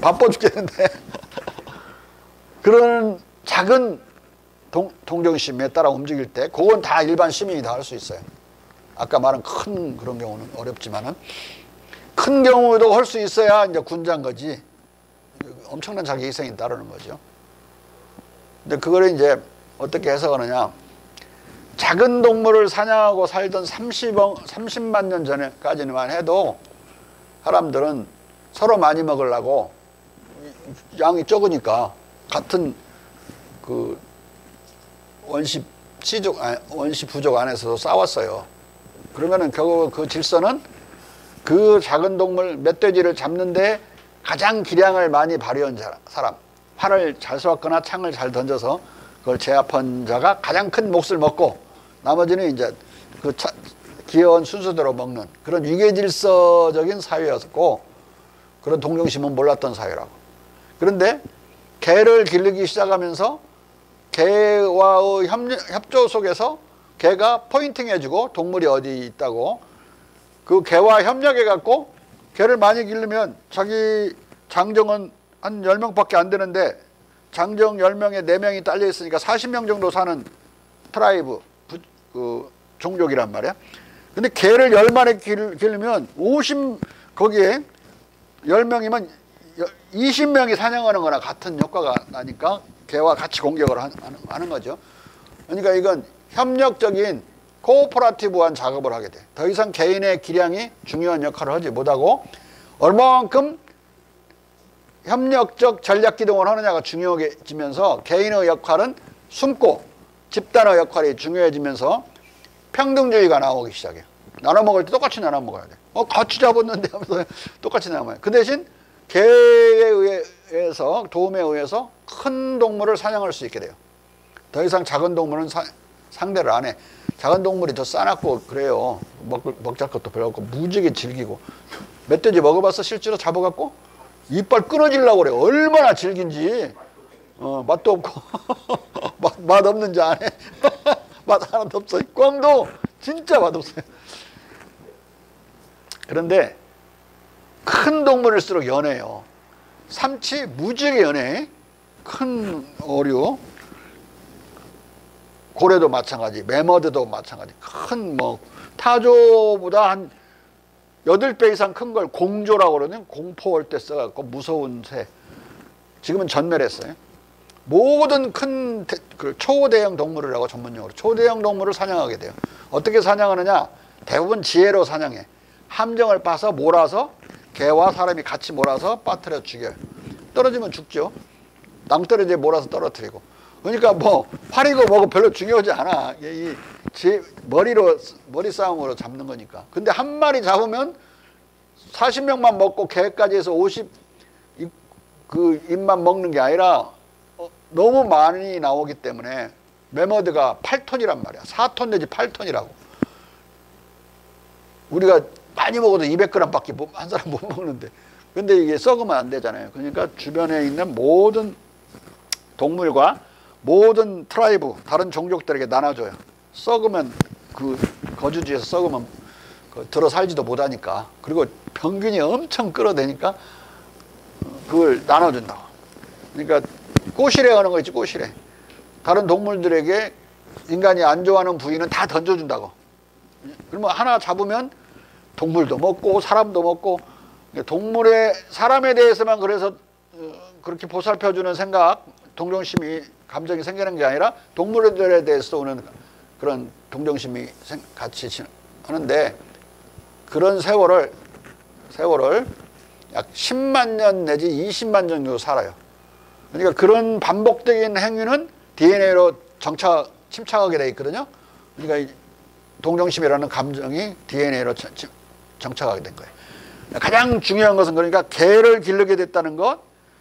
바빠 죽겠는데 그런 작은 동정심에 따라 움직일 때 그건 다 일반 시민이 다 할 수 있어요. 아까 말한 큰 그런 경우는 어렵지만은 큰 경우도 할 수 있어야 이제 군자인 거지. 엄청난 자기 희생이 따르는 거죠. 근데 그걸 이제 어떻게 해석하느냐. 작은 동물을 사냥하고 살던 30만 년 전까지만 해도 사람들은 서로 많이 먹으려고 양이 적으니까 같은 그 원시 부족 안에서도 싸웠어요. 그러면은 결국 그 질서는 그 작은 동물 멧돼지를 잡는데 가장 기량을 많이 발휘한 사람, 활을 잘 쏘았거나 창을 잘 던져서 그걸 제압한 자가 가장 큰 몫을 먹고 나머지는 이제 그 귀여운 순서대로 먹는 그런 위계질서적인 사회였고 그런 동정심은 몰랐던 사회라고. 그런데 개를 기르기 시작하면서 개와의 협조 속에서 개가 포인팅 해주고 동물이 어디 있다고 그 개와 협력해 갖고 개를 많이 기르면 자기 장정은 한 10명밖에 안 되는데 장정 10명에 4명이 딸려 있으니까 40명 정도 사는 트라이브 그 종족이란 말이야. 근데 개를 10마리 기르면 거기에 10명이면 20명이 사냥하는 거나 같은 효과가 나니까 개와 같이 공격을 하는 거죠. 그러니까 이건 협력적인 코오퍼레이티브한 작업을 하게 돼. 더 이상 개인의 기량이 중요한 역할을 하지 못하고 얼마만큼 협력적 전략 기동을 하느냐가 중요해지면서 개인의 역할은 숨고 집단의 역할이 중요해지면서 평등주의가 나오기 시작해요. 나눠 먹을 때 똑같이 나눠 먹어야 돼. 같이 잡았는데 하면서 똑같이 나눠 먹어요. 그 대신 개에 의해서 도움에 의해서 큰 동물을 사냥할 수 있게 돼요. 더 이상 작은 동물은 상대를 안 해. 작은 동물이 더 싸납고 그래요. 먹잘 것도 별로 없고 무지개 질기고. 멧돼지 먹어봤어? 실제로 잡아갖고? 이빨 끊어지려고 그래. 얼마나 질긴지. 맛도 없고 맛 없는지 안 해. 맛 하나도 없어. 꽝도 진짜 맛없어요. 그런데 큰 동물일수록 연해요. 삼치 무지개 연해. 큰 어류, 고래도 마찬가지, 매머드도 마찬가지. 큰 타조보다 한 8배 이상 큰 걸 공조라고 그러는 공포 올 때 써갖고 무서운 새. 지금은 전멸했어요. 모든 큰 초대형 동물이라고 전문용어로 초대형 동물을 사냥하게 돼요. 어떻게 사냥하느냐? 대부분 지혜로 사냥해. 함정을 파서 몰아서 개와 사람이 같이 몰아서 빠뜨려 죽여요. 떨어지면 죽죠. 낭떠러지에 몰아서 떨어뜨리고. 그러니까 활이고 뭐고 별로 중요하지 않아. 머리 싸움으로 잡는 거니까. 근데 한 마리 잡으면 40명만 먹고 개까지 해서 50 입만 먹는 게 아니라 너무 많이 나오기 때문에 매머드가 8톤이란 말이야. 4톤 내지 8톤이라고. 우리가 많이 먹어도 200g밖에 한 사람 못 먹는데. 근데 이게 썩으면 안 되잖아요. 그러니까 주변에 있는 모든 동물과 모든 트라이브, 다른 종족들에게 나눠줘요. 썩으면 거주지에서 썩으면 들어 살지도 못하니까. 그리고 평균이 엄청 끌어대니까 그걸 나눠준다고. 그러니까 꼬시래 하는 거 있지, 꼬시래. 다른 동물들에게 인간이 안 좋아하는 부위는 다 던져준다고. 그러면 하나 잡으면 동물도 먹고 사람도 먹고 사람에 대해서만 그래서 그렇게 보살펴주는 생각, 동정심이 감정이 생기는 게 아니라 동물들에 대해서 오는 그런 동정심이 같이 하는데 그런 세월을 약 10만 년 내지 20만 년 정도 살아요. 그러니까 그런 반복적인 행위는 DNA로 침착하게 돼 있거든요. 그러니까 동정심이라는 감정이 DNA로 정착하게 된 거예요. 가장 중요한 것은 그러니까 개를 기르게 됐다는 것,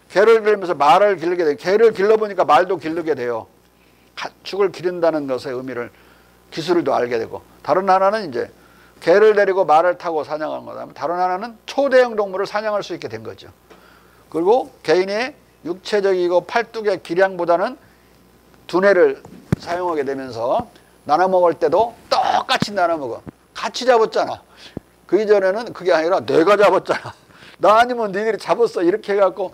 개를 기르면서 말을 기르게 돼요. 개를 길러보니까 말도 기르게 돼요. 가축을 기른다는 것의 의미를, 기술도 알게 되고. 다른 하나는 이제 개를 데리고 말을 타고 사냥하는 거다. 다른 하나는 초대형 동물을 사냥할 수 있게 된 거죠. 그리고 개인의 육체적이고 팔뚝의 기량보다는 두뇌를 사용하게 되면서 나눠 먹을 때도 똑같이 나눠 먹어. 같이 잡았잖아. 그 이전에는 그게 아니라 내가 잡았잖아. 나 아니면 니들이 잡았어. 이렇게 해갖고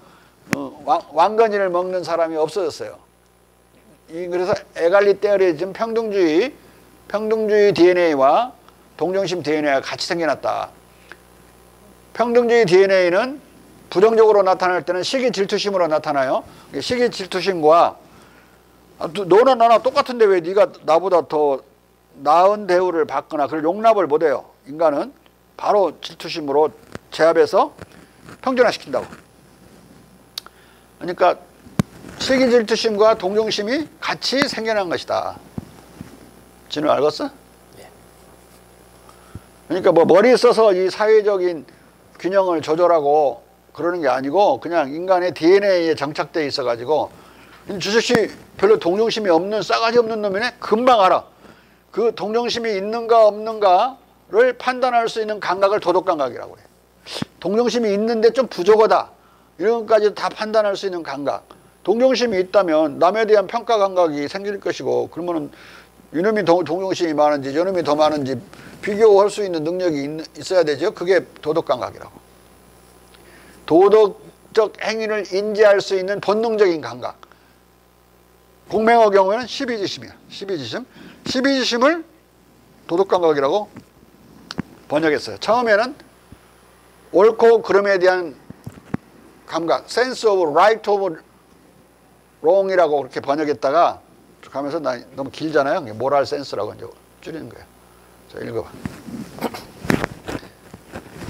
왕건이를 먹는 사람이 없어졌어요. 그래서 에갈리테리즘 평등주의 DNA와 동정심 DNA가 같이 생겨났다. 평등주의 DNA는 부정적으로 나타날 때는 시기 질투심으로 나타나요. 시기 질투심과 너나 나나 똑같은데 왜 네가 나보다 더 나은 대우를 받거나 그걸 용납을 못해요. 인간은 바로 질투심으로 제압해서 평준화시킨다고. 그러니까 시기 질투심과 동정심이 같이 생겨난 것이다. 진우 알겠어? 그러니까 머리 써서 이 사회적인 균형을 조절하고 그러는 게 아니고 그냥 인간의 DNA에 정착되어 있어가지고 주석씨 별로 동정심이 없는 싸가지 없는 놈이네? 금방 알아. 그 동정심이 있는가 없는가를 판단할 수 있는 감각을 도덕감각이라고 해요. 동정심이 있는데 좀 부족하다. 이런 것까지 다 판단할 수 있는 감각. 동정심이 있다면 남에 대한 평가 감각이 생길 것이고 그러면은 이놈이 동정심이 많은지 저놈이 더 많은지 비교할 수 있는 능력이 있어야 되죠. 그게 도덕 감각이라고. 도덕적 행위를 인지할 수 있는 본능적인 감각. 공명의 경우에는 12지심이야. 12지심. 12지심을 도덕 감각이라고 번역했어요. 처음에는 옳고 그름에 대한 감각, sense of right of wrong이라고 그렇게 번역했다가 가면서 너무 길잖아요. 모랄 센스라고 이제 줄이는 거예요. 자, 읽어봐.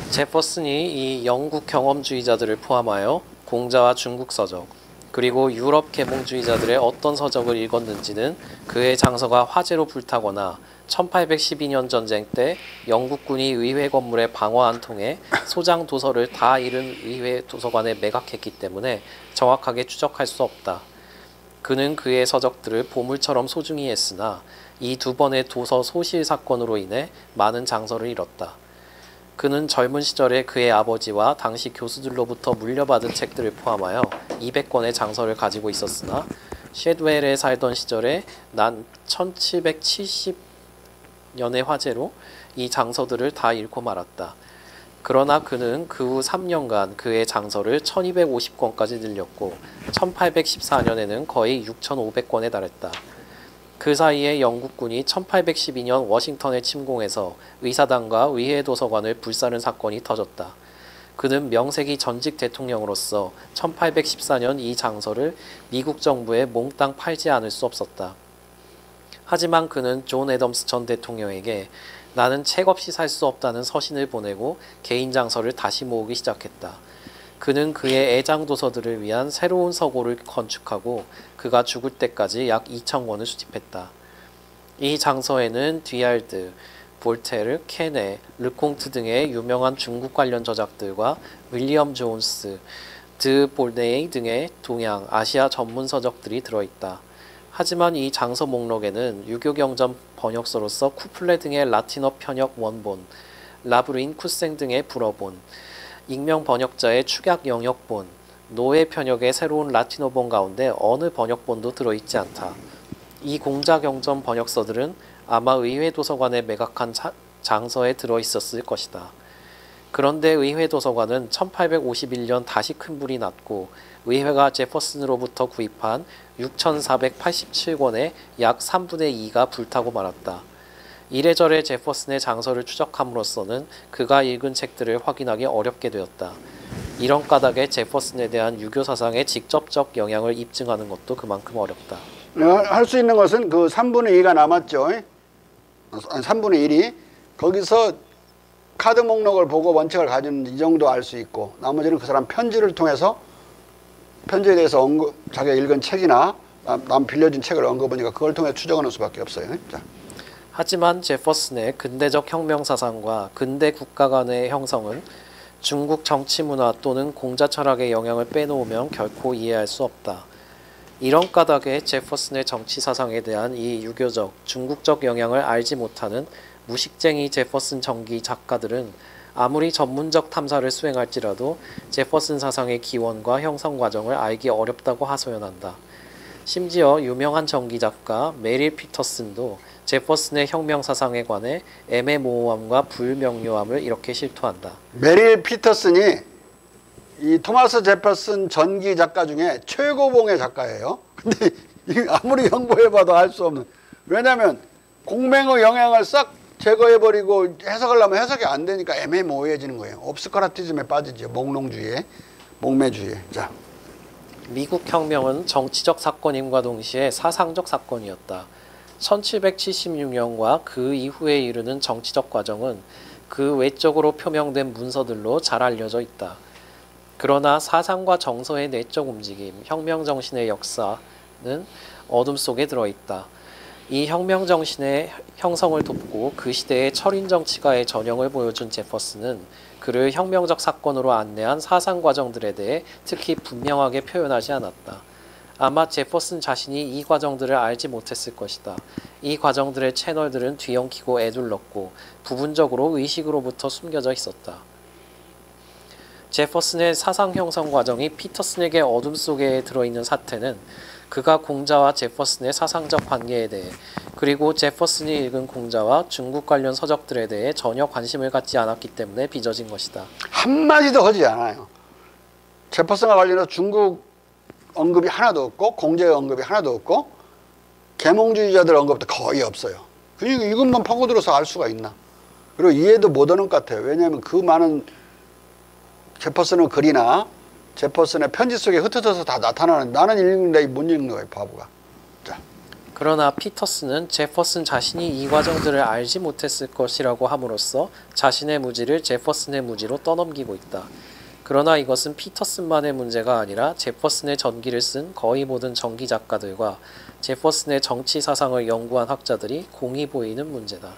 제퍼슨이 이 영국 경험주의자들을 포함하여 공자와 중국 서적 그리고 유럽 계몽주의자들의 어떤 서적을 읽었는지는 그의 장서가 화재로 불타거나 1812년 전쟁 때 영국군이 의회 건물의 방화 한 통에 소장 도서를 다 잃은 의회 도서관에 매각했기 때문에 정확하게 추적할 수 없다. 그는 그의 서적들을 보물처럼 소중히 했으나 이 두 번의 도서 소실 사건으로 인해 많은 장서를 잃었다. 그는 젊은 시절에 그의 아버지와 당시 교수들로부터 물려받은 책들을 포함하여 200권의 장서를 가지고 있었으나 셰드웰에 살던 시절에 난 1770년의 화재로 이 장서들을 다 잃고 말았다. 그러나 그는 그 후 3년간 그의 장서를 1250권까지 늘렸고 1814년에는 거의 6500권에 달했다. 그 사이에 영국군이 1812년 워싱턴에 침공해서 의사당과 의회 도서관을 불사른 사건이 터졌다. 그는 명색이 전직 대통령으로서 1814년 이 장서를 미국 정부에 몽땅 팔지 않을 수 없었다. 하지만 그는 존 애덤스 전 대통령에게 나는 책 없이 살 수 없다는 서신을 보내고 개인 장서를 다시 모으기 시작했다. 그는 그의 애장 도서들을 위한 새로운 서고를 건축하고 그가 죽을 때까지 약 2,000권을 수집했다. 이 장서에는 뒤알드, 볼테르, 케네, 르콩트 등의 유명한 중국 관련 저작들과 윌리엄 존스, 드 볼네이 등의 동양, 아시아 전문 서적들이 들어있다. 하지만 이 장서 목록에는 유교경전 번역서로서 쿠플레 등의 라틴어 편역 원본, 라브린 쿠생 등의 불어본, 익명 번역자의 축약 영역본, 노예 편역의 새로운 라틴어본 가운데 어느 번역본도 들어있지 않다. 이 공자경전 번역서들은 아마 의회 도서관에 매각한 장서에 들어있었을 것이다. 그런데 의회 도서관은 1851년 다시 큰 불이 났고 의회가 제퍼슨으로부터 구입한 6,487권의 약 3분의 2가 불타고 말았다. 이래저래 제퍼슨의 장서를 추적함으로써는 그가 읽은 책들을 확인하기 어렵게 되었다. 이런 까닭에 제퍼슨에 대한 유교 사상에 직접적 영향을 입증하는 것도 그만큼 어렵다. 할 수 있는 것은 그 3분의 2가 남았죠. 3분의 1이 거기서 카드 목록을 보고 원칙을 가지는 이 정도 알 수 있고 나머지는 그 사람 편지를 통해서 편지에 대해서 자기가 읽은 책이나 남 빌려준 책을 언급하니까 그걸 통해 추정하는 수밖에 없어요. 자. 하지만 제퍼슨의 근대적 혁명 사상과 근대 국가 간의 형성은 중국 정치 문화 또는 공자 철학의 영향을 빼놓으면 결코 이해할 수 없다. 이런 까닭에 제퍼슨의 정치 사상에 대한 이 유교적, 중국적 영향을 알지 못하는 무식쟁이 제퍼슨 정기 작가들은 아무리 전문적 탐사를 수행할지라도 제퍼슨 사상의 기원과 형성 과정을 알기 어렵다고 하소연한다. 심지어 유명한 정기 작가 메릴 피터슨도 제퍼슨의 혁명 사상에 관해 애매모호함과 불명료함을 이렇게 실토한다. 메릴 피터슨이 이 토마스 제퍼슨 전기 작가 중에 최고봉의 작가예요. 근데 아무리 연구해봐도 알 수 없는. 왜냐하면 공맹의 영향을 싹 제거해버리고 해석하려면 해석이 안 되니까 애매모호해지는 거예요. 옵스커라티즘에 빠지죠. 몽롱주의에, 목매주의에. 자. 미국 혁명은 정치적 사건임과 동시에 사상적 사건이었다. 1776년과 그 이후에 이르는 정치적 과정은 그 외적으로 표명된 문서들로 잘 알려져 있다. 그러나 사상과 정서의 내적 움직임, 혁명 정신의 역사는 어둠 속에 들어있다. 이 혁명 정신의 형성을 돕고 그 시대의 철인 정치가의 전형을 보여준 제퍼슨은 그를 혁명적 사건으로 안내한 사상 과정들에 대해 특히 분명하게 표현하지 않았다. 아마 제퍼슨 자신이 이 과정들을 알지 못했을 것이다. 이 과정들의 채널들은 뒤엉키고 애둘렀고 부분적으로 의식으로부터 숨겨져 있었다. 제퍼슨의 사상 형성 과정이 피터슨에게 어둠 속에 들어있는 사태는 그가 공자와 제퍼슨의 사상적 관계에 대해 그리고 제퍼슨이 읽은 공자와 중국 관련 서적들에 대해 전혀 관심을 갖지 않았기 때문에 빚어진 것이다. 한마디도 하지 않아요. 제퍼슨과 관련해서 중국 언급이 하나도 없고 공자의 언급이 하나도 없고 계몽주의자들 언급도 거의 없어요. 그러니까 이것만 파고들어서 알 수가 있나. 그리고 이해도 못하는 것 같아요. 왜냐하면 그 많은 제퍼슨의 글이나 제퍼슨의 편지 속에 흩어져서 다 나타나는, 나는 읽는데 못 읽는 거예요, 바보가. 자. 그러나 피터슨은 제퍼슨 자신이 이 과정들을 알지 못했을 것이라고 함으로써 자신의 무지를 제퍼슨의 무지로 떠넘기고 있다. 그러나 이것은 피터슨만의 문제가 아니라 제퍼슨의 전기를 쓴 거의 모든 전기 작가들과 제퍼슨의 정치 사상을 연구한 학자들이 공히 보이는 문제다.